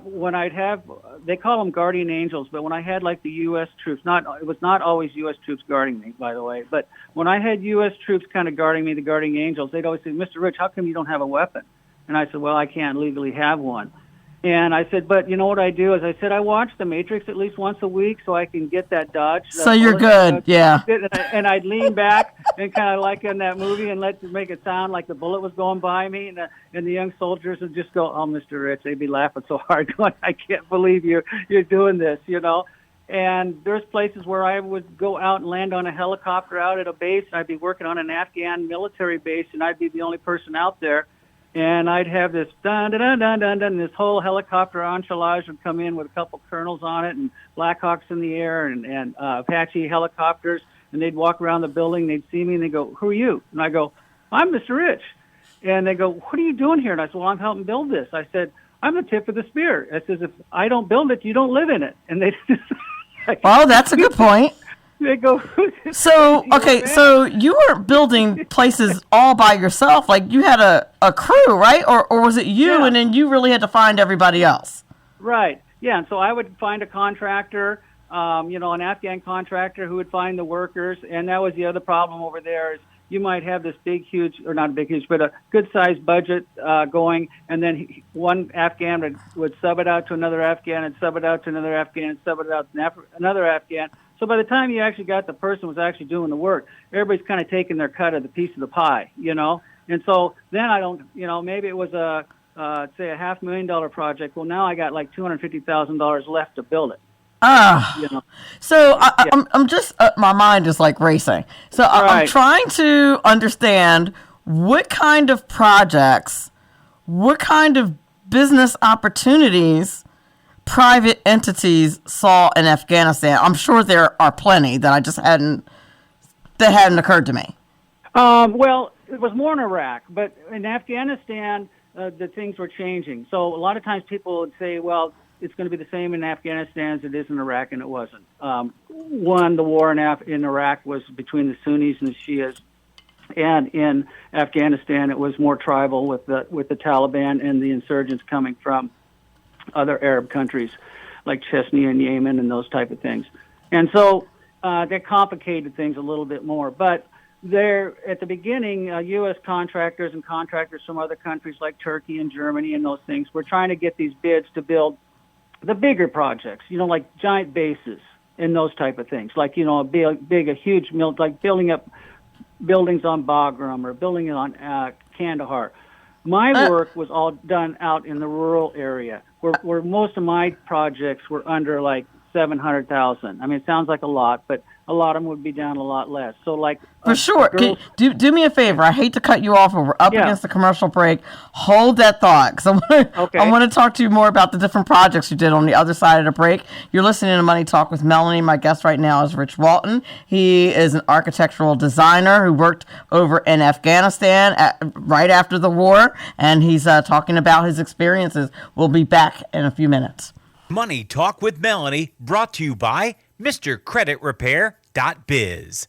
[SPEAKER 5] when they call them guardian angels, but when I had like the U.S. troops, it was not always U.S. troops guarding me, by the way, but when I had U.S. troops kind of guarding me, the guardian angels, they'd always say, Mr. Rich, how come you don't have a weapon? And I said, well, I can't legally have one. And I said, but you know what I do is I watch The Matrix at least once a week so I can get that dodge.
[SPEAKER 3] So you're good, yeah.
[SPEAKER 5] And I'd lean back and kind of like in that movie and make it sound like the bullet was going by me. And the young soldiers would just go, oh, Mr. Rich, they'd be laughing so hard going, I can't believe you're doing this, And there's places where I would go out and land on a helicopter out at a base. And I'd be working on an Afghan military base, and I'd be the only person out there. And I'd have this dun dun dun dun dun dun. This whole helicopter entourage would come in with a couple colonels on it, and Blackhawks in the air, and Apache helicopters. And they'd walk around the building. They'd see me, and they go, "Who are you?" And I go, "I'm Mr. Rich." And they go, "What are you doing here?" And I said, "Well, I'm helping build this." I said, "I'm the tip of the spear." I says, "If I don't build it, you don't live in it." And they just,
[SPEAKER 3] well, that's a good point.
[SPEAKER 5] They go.
[SPEAKER 3] So so you weren't building places all by yourself. Like you had a crew, right? Or was it you, and then you really had to find everybody else?
[SPEAKER 5] Right. Yeah. And so I would find a contractor, an Afghan contractor who would find the workers, and that was the other problem over there is you might have this big, huge, or not a big, huge, but a good-sized budget going, and then one Afghan would sub it out to another Afghan, and sub it out to another Afghan, and sub it out to another Afghan. So by the time you actually got the person who was actually doing the work, everybody's kind of taking their cut of the piece of the pie, And so then maybe it was say a $500,000 project. Well, now I got like $250,000 left to build it.
[SPEAKER 3] So I'm just, my mind is like racing. So I'm trying to understand what kind of projects, what kind of business opportunities private entities saw in Afghanistan. I'm sure there are plenty that hadn't occurred to me.
[SPEAKER 5] Well, it was more in Iraq, but in Afghanistan, the things were changing. So a lot of times people would say, well, it's going to be the same in Afghanistan as it is in Iraq, and it wasn't. The war in Iraq was between the Sunnis and the Shias, and in Afghanistan it was more tribal with the Taliban and the insurgents coming from other Arab countries like Chechnya and Yemen and those type of things. And so that complicated things a little bit more. But there, at the beginning, U.S. contractors and contractors from other countries like Turkey and Germany and those things were trying to get these bids to build the bigger projects, like giant bases and those type of things, like, a huge mill, like building up buildings on Bagram or building it on Kandahar. My work was all done out in the rural area where most of my projects were under like $700,000. I mean, it sounds like a lot, but a lot of them would be down a lot less. So, like
[SPEAKER 3] for sure.
[SPEAKER 5] girls,
[SPEAKER 3] Do me a favor. I hate to cut you off, but we're up
[SPEAKER 5] Yeah.
[SPEAKER 3] against the commercial break. Hold that thought, because
[SPEAKER 5] Okay.
[SPEAKER 3] I want to talk to you more about the different projects you did on the other side of the break. You're listening to Money Talk with Melanie. My guest right now is Rich Walton. He is an architectural designer who worked over in Afghanistan right after the war, and he's talking about his experiences. We'll be back in a few minutes.
[SPEAKER 1] Money Talk with Melanie, brought to you by MrCreditRepair.biz.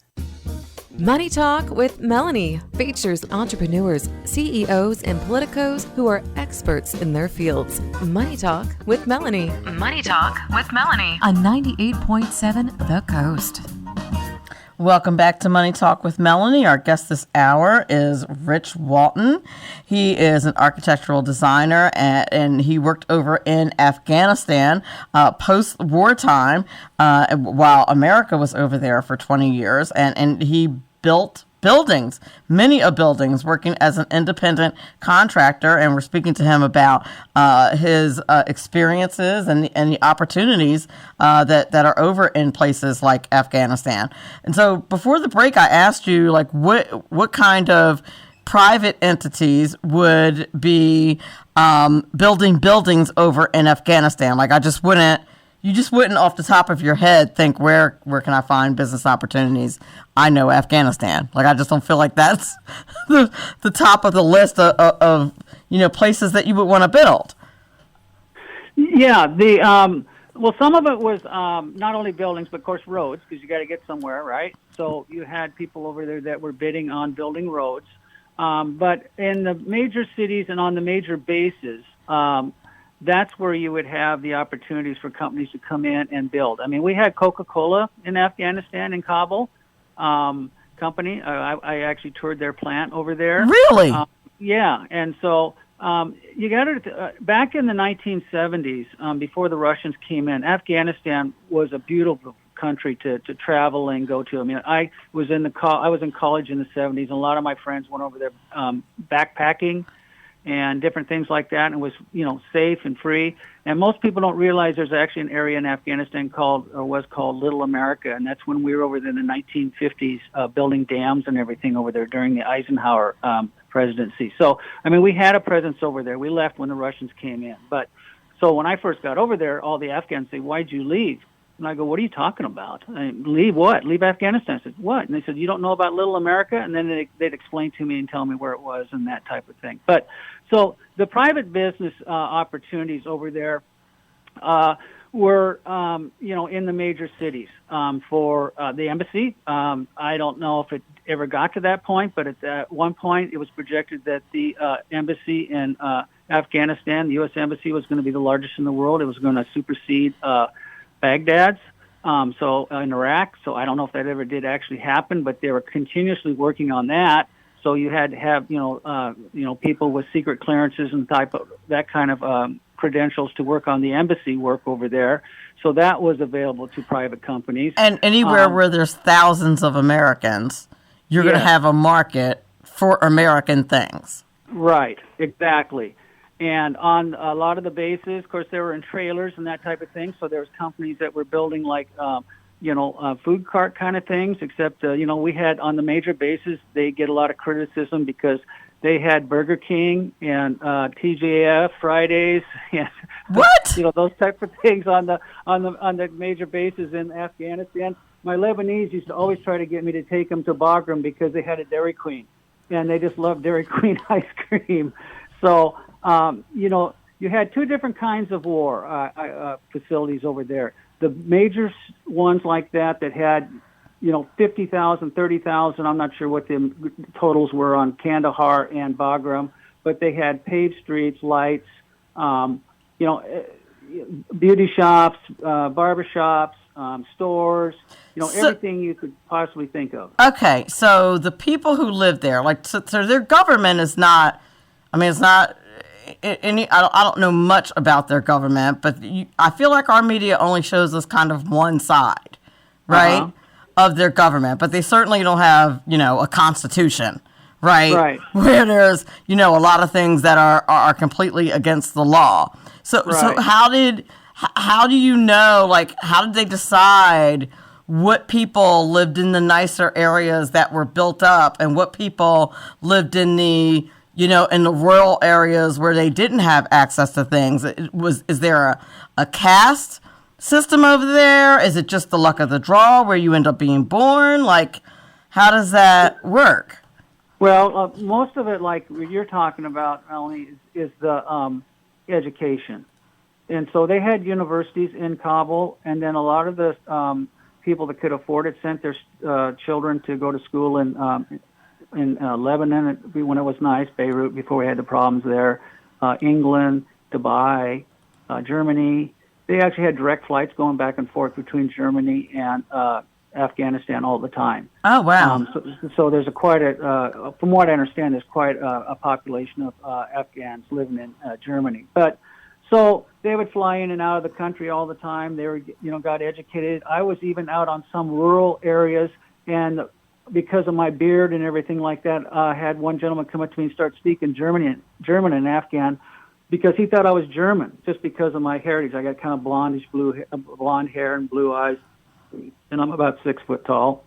[SPEAKER 2] Money Talk with Melanie features entrepreneurs, CEOs, and politicos who are experts in their fields. Money Talk with Melanie. Money Talk with Melanie on 98.7 The Coast.
[SPEAKER 3] Welcome back to Money Talk with Melanie. Our guest this hour is Rich Walton. He is an architectural designer, and he worked over in Afghanistan post-wartime while America was over there for 20 years. And he built buildings, many buildings, working as an independent contractor. And we're speaking to him about his experiences and the opportunities that are over in places like Afghanistan. And so before the break, I asked you, like, what kind of private entities would be building buildings over in Afghanistan? Like, you just wouldn't off the top of your head think, where can I find business opportunities? I know Afghanistan. Like, I just don't feel like that's the top of the list of places that you would want to build.
[SPEAKER 5] Yeah, well, some of it was not only buildings, but of course roads, because you got to get somewhere, right? So you had people over there that were bidding on building roads. But in the major cities and on the major bases, that's where you would have the opportunities for companies to come in and build. I mean, we had Coca-Cola in Afghanistan, in Kabul, company. I actually toured their plant over there.
[SPEAKER 3] Really?
[SPEAKER 5] Yeah, and so you got to back in the 1970s, before the Russians came in, Afghanistan was a beautiful country to travel and go to. I mean, I was in college in the 70s, and a lot of my friends went over there backpacking and different things like that, and it was, safe and free. And most people don't realize there's actually an area in Afghanistan was called Little America, and that's when we were over there in the 1950s building dams and everything over there during the Eisenhower presidency. So, I mean, we had a presence over there. We left when the Russians came in. But so when I first got over there, all the Afghans say, "Why'd you leave?" And I go, "What are you talking about?" Leave what? Leave Afghanistan. I said, "What?" And they said, "You don't know about Little America?" And then they'd explain to me and tell me where it was and that type of thing. But so the private business opportunities over there were, in the major cities for the embassy. I don't know if it ever got to that point, but at one point it was projected that the embassy in Afghanistan, the U.S. embassy, was going to be the largest in the world. It was going to supersede Baghdad's, so in Iraq. So I don't know if that ever did actually happen, but they were continuously working on that. So you had to have, people with secret clearances and that kind of credentials to work on the embassy work over there. So that was available to private companies.
[SPEAKER 3] And anywhere where there's thousands of Americans, you're going to have a market for American things.
[SPEAKER 5] Right, exactly. And on a lot of the bases, of course, they were in trailers and that type of thing. So there was companies that were building like, food cart kind of things, except, we had on the major bases, they get a lot of criticism because they had Burger King and TGIF Fridays. And,
[SPEAKER 3] what?
[SPEAKER 5] Those type of things on the major bases in Afghanistan. My Lebanese used to always try to get me to take them to Bagram because they had a Dairy Queen, and they just loved Dairy Queen ice cream. So, you had two different kinds of war facilities over there. The major ones like that had, 50,000, 30,000, I'm not sure what the totals were on Kandahar and Bagram, but they had paved streets, lights, beauty shops, barber shops, stores, everything you could possibly think of.
[SPEAKER 3] Okay, so the people who live there, so their government is not, it's not any, I don't know much about their government, but I feel like our media only shows us kind of one side, right, of their government. But they certainly don't have, a constitution, right? Where there's, a lot of things that are completely against the law. So how how do you know, like, how did they decide what people lived in the nicer areas that were built up and what people lived in the, in the rural areas where they didn't have access to things? Is there a caste system over there? Is it just the luck of the draw where you end up being born? Like, how does that work?
[SPEAKER 5] Well, most of it, like you're talking about, Melanie, is the education. And so they had universities in Kabul, and then a lot of the people that could afford it sent their children to go to school in Lebanon when it was nice, Beirut, before we had the problems there, England, Dubai, Germany. They actually had direct flights going back and forth between Germany and Afghanistan all the time.
[SPEAKER 3] Oh, wow.
[SPEAKER 5] So there's from what I understand, there's quite a population of Afghans living in Germany. But so they would fly in and out of the country all the time. They were, got educated. I was even out on some rural areas, and because of my beard and everything like that, I had one gentleman come up to me and start speaking German and Afghan, because he thought I was German just because of my heritage. I got kind of blonde hair and blue eyes, and I'm about 6 foot tall.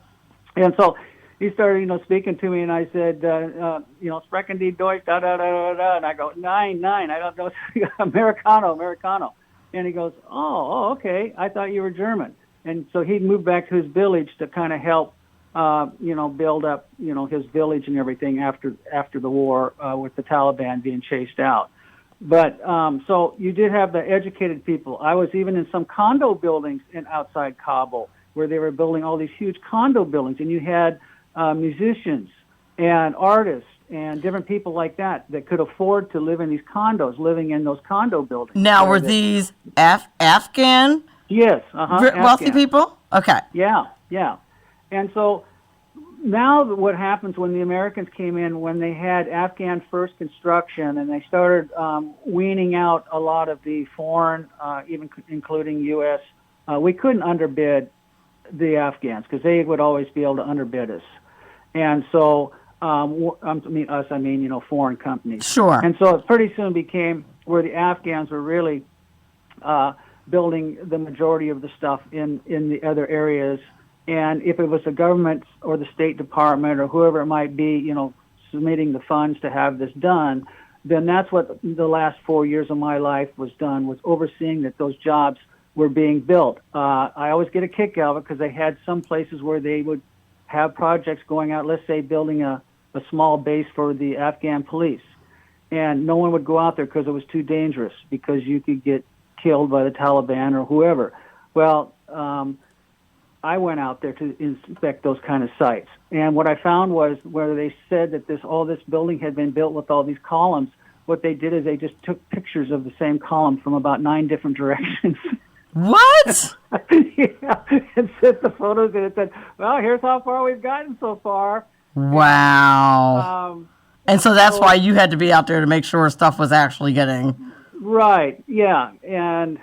[SPEAKER 5] And so he started, speaking to me, and I said, sprechen die Deutsch, da, da, da, da, da. And I go, nine, I don't know, Americano. And he goes, oh, okay, I thought you were German. And so he moved back to his village to kind of help, build up, his village and everything after the war with the Taliban being chased out. But so you did have the educated people. I was even in some condo buildings outside Kabul where they were building all these huge condo buildings, and you had musicians and artists and different people like that could afford to live in these condos, living in those condo buildings.
[SPEAKER 3] Now, were these Afghan?
[SPEAKER 5] Yes.
[SPEAKER 3] Wealthy people? Okay.
[SPEAKER 5] Yeah. And so now what happens when the Americans came in, when they had Afghan first construction and they started weaning out a lot of the foreign, even including U.S., we couldn't underbid the Afghans because they would always be able to underbid us. And so, foreign companies.
[SPEAKER 3] Sure.
[SPEAKER 5] And so it pretty soon became where the Afghans were really building the majority of the stuff in the other areas. And if it was the government or the State Department or whoever it might be, submitting the funds to have this done, then that's what the last 4 years of my life was done, was overseeing that those jobs were being built. I always get a kick out of it because they had some places where they would have projects going out, let's say building a small base for the Afghan police. And no one would go out there because it was too dangerous, because you could get killed by the Taliban or whoever. Well, I went out there to inspect those kind of sites. And what I found was where they said that all this building had been built with all these columns, what they did is they just took pictures of the same column from about 9 different directions.
[SPEAKER 3] What?
[SPEAKER 5] Yeah, and sent the photos, and it said, well, here's how far we've gotten so far.
[SPEAKER 3] Wow. And so that's why you had to be out there to make sure stuff was actually getting...
[SPEAKER 5] Right, yeah, and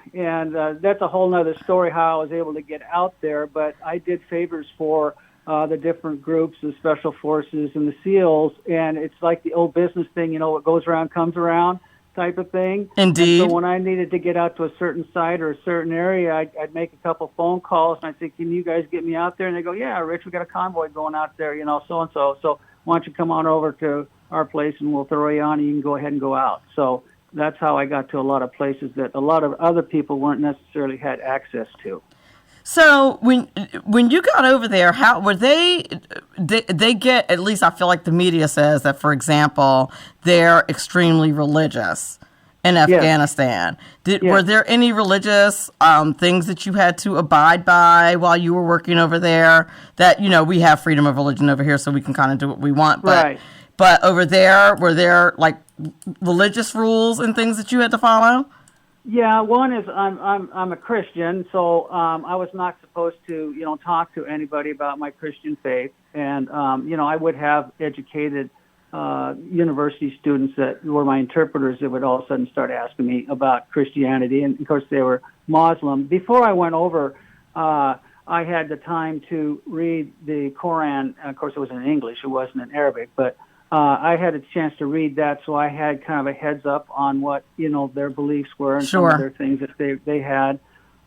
[SPEAKER 5] that's a whole nother story how I was able to get out there, but I did favors for the different groups, the Special Forces and the SEALs, and it's like the old business thing, what goes around comes around type of thing.
[SPEAKER 3] Indeed.
[SPEAKER 5] And so when I needed to get out to a certain site or a certain area, I'd make a couple phone calls, and I'd say, can you guys get me out there? And they go, yeah, Rich, we got a convoy going out there, so-and-so, so why don't you come on over to our place and we'll throw you on and you can go ahead and go out. So that's how I got to a lot of places that a lot of other people weren't necessarily had access to.
[SPEAKER 3] So when you got over there, how were they get, at least I feel like the media says that, for example, they're extremely religious in Afghanistan. Were there any religious things that you had to abide by while you were working over there? That, we have freedom of religion over here, so we can kind of do what we want. But,
[SPEAKER 5] right.
[SPEAKER 3] But over there, were there like religious rules and things that you had to follow?
[SPEAKER 5] Yeah, one is I'm a Christian, so I was not supposed to talk to anybody about my Christian faith, and I would have educated university students that were my interpreters that would all of a sudden start asking me about Christianity, and of course they were Muslim. Before I went over, I had the time to read the Quran. Of course, it was in English; it wasn't in Arabic, but I had a chance to read that, so I had kind of a heads up on what, their beliefs were and some
[SPEAKER 3] Sure.
[SPEAKER 5] of their things that they had.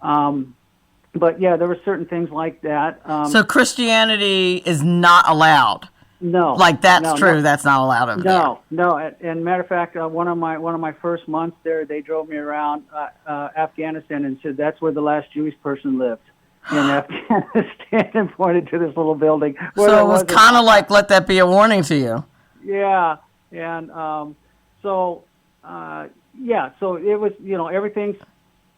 [SPEAKER 5] But yeah, there were certain things like that.
[SPEAKER 3] So Christianity is not allowed.
[SPEAKER 5] No,
[SPEAKER 3] Like that's
[SPEAKER 5] no,
[SPEAKER 3] true.
[SPEAKER 5] no.
[SPEAKER 3] That's not allowed over there.
[SPEAKER 5] No. And matter of fact, one of my first months there, they drove me around Afghanistan and said that's where the last Jewish person lived in Afghanistan, and pointed to this little building.
[SPEAKER 3] So it was kind of like, let that be a warning to you.
[SPEAKER 5] Yeah, and so it was, everything's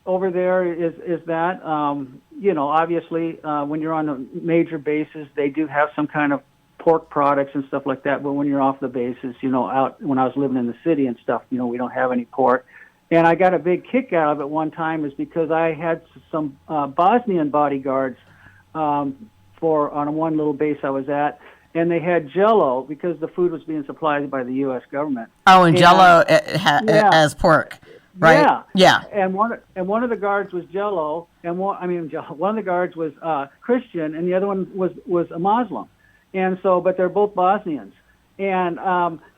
[SPEAKER 5] over there is that, obviously when you're on a major bases, they do have some kind of pork products and stuff like that, but when you're off the bases, out when I was living in the city and stuff, we don't have any pork. And I got a big kick out of it one time is because I had some Bosnian bodyguards on one little base I was at, and they had Jell-O because the food was being supplied by the U.S. government.
[SPEAKER 3] Oh, and Jell-O as pork, right?
[SPEAKER 5] Yeah. And one of the guards was Jell-O, and one of the guards was Christian, and the other one was a Muslim. And so, but they're both Bosnians. And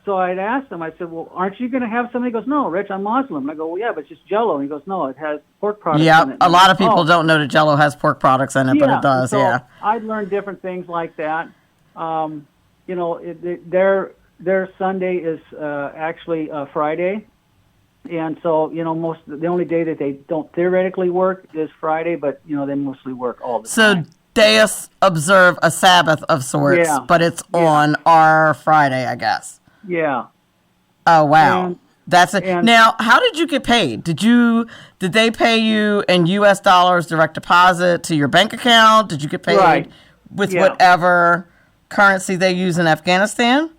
[SPEAKER 5] so I'd asked him, I said, well, aren't you going to have something? He goes, no, Rich, I'm Muslim. And I go, well, yeah, but it's just Jell-O. And he goes, no, it has pork products in it.
[SPEAKER 3] A lot of people don't know that Jell-O has pork products in it, but it does,
[SPEAKER 5] so I'd learned different things like that. Their Sunday is actually Friday. And so, the only day that they don't theoretically work is Friday, but, they mostly work all the time.
[SPEAKER 3] So they observe a Sabbath of sorts, but it's on our Friday, I guess.
[SPEAKER 5] Yeah.
[SPEAKER 3] Oh, wow.
[SPEAKER 5] And,
[SPEAKER 3] that's it. Now, how did you get paid? Did they pay you in U.S. dollars direct deposit to your bank account? Did you get paid with whatever currency they use in Afghanistan?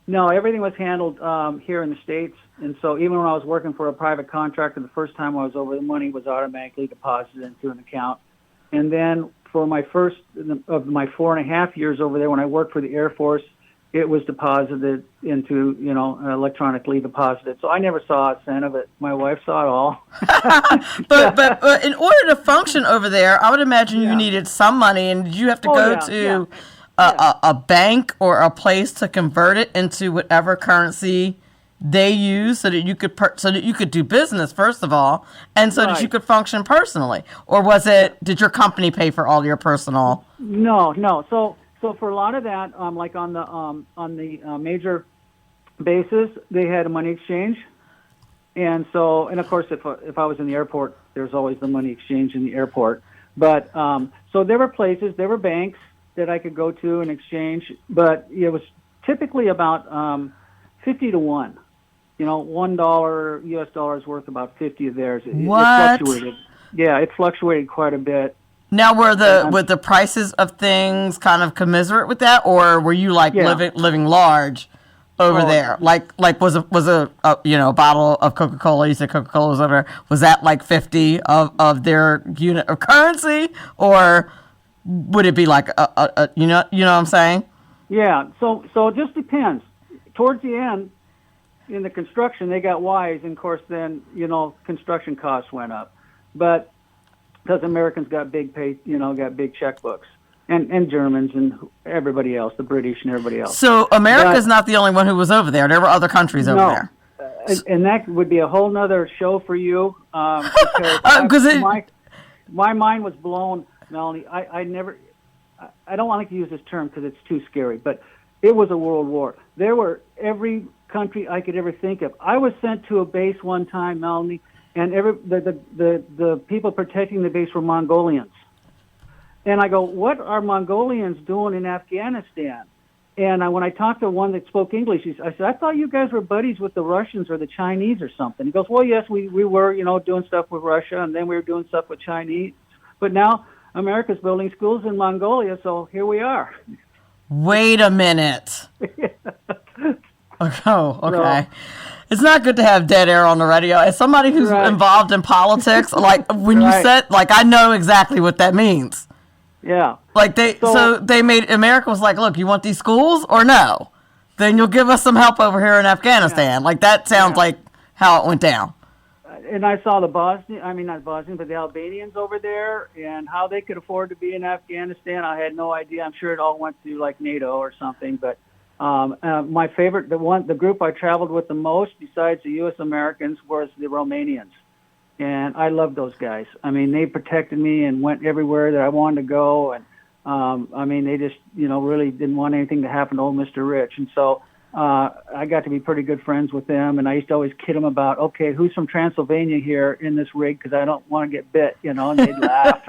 [SPEAKER 5] No, everything was handled here in the States. And so even when I was working for a private contractor, the first time I was over, the money was automatically deposited into an account. And then for my first of my 4.5 years over there, when I worked for the Air Force, it was deposited into, electronically deposited. So I never saw a cent of it. My wife saw it all.
[SPEAKER 3] but in order to function over there, I would imagine you needed some money. And did you have to go to a bank or a place to convert it into whatever currency they use so that you could do business, first of all, and so that you could function personally? Or did your company pay for all your personal?
[SPEAKER 5] No. So for a lot of that, like on the major bases, they had a money exchange. And so, and of course, if I was in the airport, there's always the money exchange in the airport. But so there were banks that I could go to and exchange, but it was typically about 50 to 1. $1 U.S. dollars worth about 50 of theirs. It fluctuated. Yeah, it fluctuated quite a bit.
[SPEAKER 3] Now, were the prices of things kind of commensurate with that, or were you living large over there? Like was a bottle of Coca-Cola? You said Coca-Cola was over there. Was that like 50 of their unit of currency, or would it be like a you know what I'm saying?
[SPEAKER 5] Yeah. So it just depends. Towards the end, in the construction, they got wise, and of course, then construction costs went up, but because Americans got big checkbooks, and Germans and everybody else, the British and everybody else.
[SPEAKER 3] So America's not the only one who was over there. There were other countries over there.
[SPEAKER 5] And that would be a whole nother show for you, because my mind was blown, Melanie. I don't want to use this term because it's too scary, but it was a world war. There were every country I could ever think of. I was sent to a base one time, Melanie, and the people protecting the base were Mongolians. And I go, what are Mongolians doing in Afghanistan? And when I talked to one that spoke English, I said, I thought you guys were buddies with the Russians or the Chinese or something. He goes, well, yes, we were, doing stuff with Russia, and then we were doing stuff with Chinese. But now America's building schools in Mongolia, so here we are.
[SPEAKER 3] Wait a minute. Oh, okay. So, it's not good to have dead air on the radio. As somebody who's involved in politics, like when you said, I know exactly what that means.
[SPEAKER 5] Yeah.
[SPEAKER 3] Like they made, America was like, look, you want these schools or no? Then you'll give us some help over here in Afghanistan. Yeah. Like that sounds like how it went down.
[SPEAKER 5] And I saw the Albanians over there and how they could afford to be in Afghanistan. I had no idea. I'm sure it all went through like NATO or something, but My favorite, the group I traveled with the most, besides the U.S. Americans, was the Romanians, and I loved those guys. I mean, they protected me and went everywhere that I wanted to go, and I mean, they just really didn't want anything to happen to old Mr. Rich, and so I got to be pretty good friends with them. And I used to always kid them about, okay, who's from Transylvania here in this rig, because I don't want to get bit, and they'd laugh.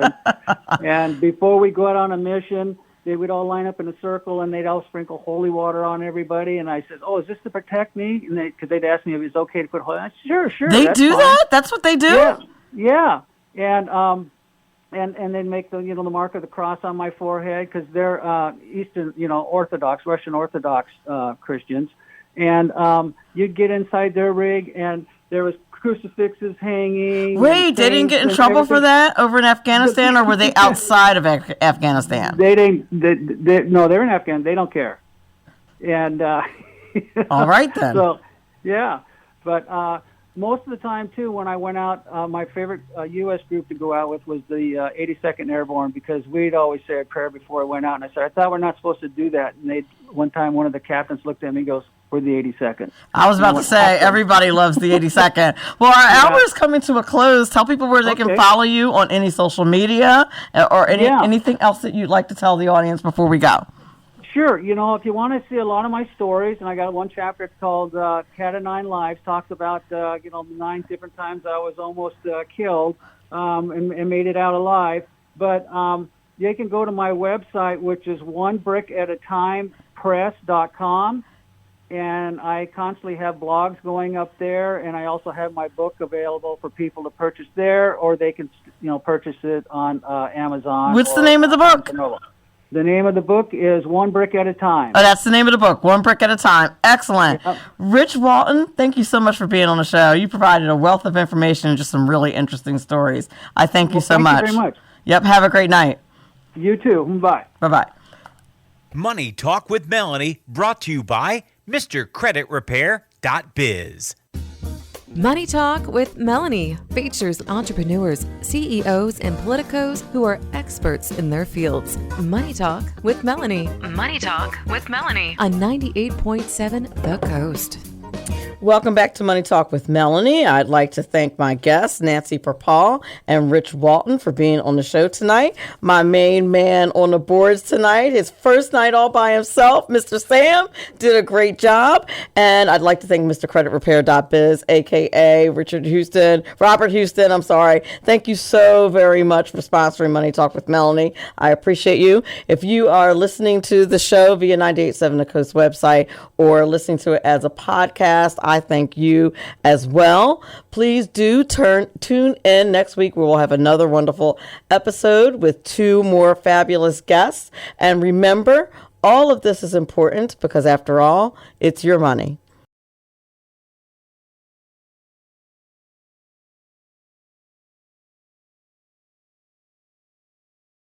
[SPEAKER 5] And before we go out on a mission, they would all line up in a circle, and they'd all sprinkle holy water on everybody. And I said, "Oh, is this to protect me?" And because they'd ask me if it's okay to put holy. I said, Sure.
[SPEAKER 3] They do fine. That? That's what they do?
[SPEAKER 5] Yeah. And they'd make the the mark of the cross on my forehead, because they're Eastern, Orthodox, Russian Orthodox Christians. And you'd get inside their rig, and there was crucifixes hanging.
[SPEAKER 3] Wait, they didn't get in trouble for that over in Afghanistan, or were they outside of Afghanistan?
[SPEAKER 5] They didn't. No, they're in Afghanistan. They don't care. And
[SPEAKER 3] all right then.
[SPEAKER 5] So, yeah, but most of the time too, when I went out, my favorite U.S. group to go out with was the 82nd Airborne, because we'd always say a prayer before I went out. And I said, I thought we're not supposed to do that. And one time, one of the captains looked at me and goes, "We're the 82nd.
[SPEAKER 3] I was about to say, everybody loves the 82nd. Well, our hour is coming to a close. Tell people where they can follow you on any social media or anything else that you'd like to tell the audience before we go.
[SPEAKER 5] Sure. If you want to see a lot of my stories, and I got one chapter, it's called Cat of Nine Lives, talks about, 9 different times I was almost killed and made it out alive. But you can go to my website, which is onebrickataTimepress.com. And I constantly have blogs going up there, and I also have my book available for people to purchase there, or they can, purchase it on Amazon.
[SPEAKER 3] What's the name of the book?
[SPEAKER 5] The name of the book is One Brick at a Time.
[SPEAKER 3] Oh, that's the name of the book, One Brick at a Time. Excellent.
[SPEAKER 5] Yep.
[SPEAKER 3] Rich Walton, thank you so much for being on the show. You provided a wealth of information and just some really interesting stories. I thank you so much.
[SPEAKER 5] Thank you very much.
[SPEAKER 3] Yep, have a great night.
[SPEAKER 5] You too. Bye.
[SPEAKER 3] Bye-bye.
[SPEAKER 1] Money Talk with Melanie, brought to you by MrCreditRepair.biz.
[SPEAKER 2] Money Talk with Melanie features entrepreneurs, CEOs, and politicos who are experts in their fields. Money Talk with Melanie. Money Talk with Melanie on 98.7 The Coast.
[SPEAKER 3] Welcome back to Money Talk with Melanie. I'd like to thank my guests, Nancy Perpall and Rich Walton, for being on the show tonight. My main man on the boards tonight, his first night all by himself, Mr. Sam, did a great job. And I'd like to thank MrCreditRepair.biz, a.k.a. Robert Houston, I'm sorry. Thank you so very much for sponsoring Money Talk with Melanie. I appreciate you. If you are listening to the show via 98.7 The Coast website or listening to it as a podcast, I thank you as well. Please do tune in next week, where we'll have another wonderful episode with 2 more fabulous guests. And remember, all of this is important because, after all, it's your money.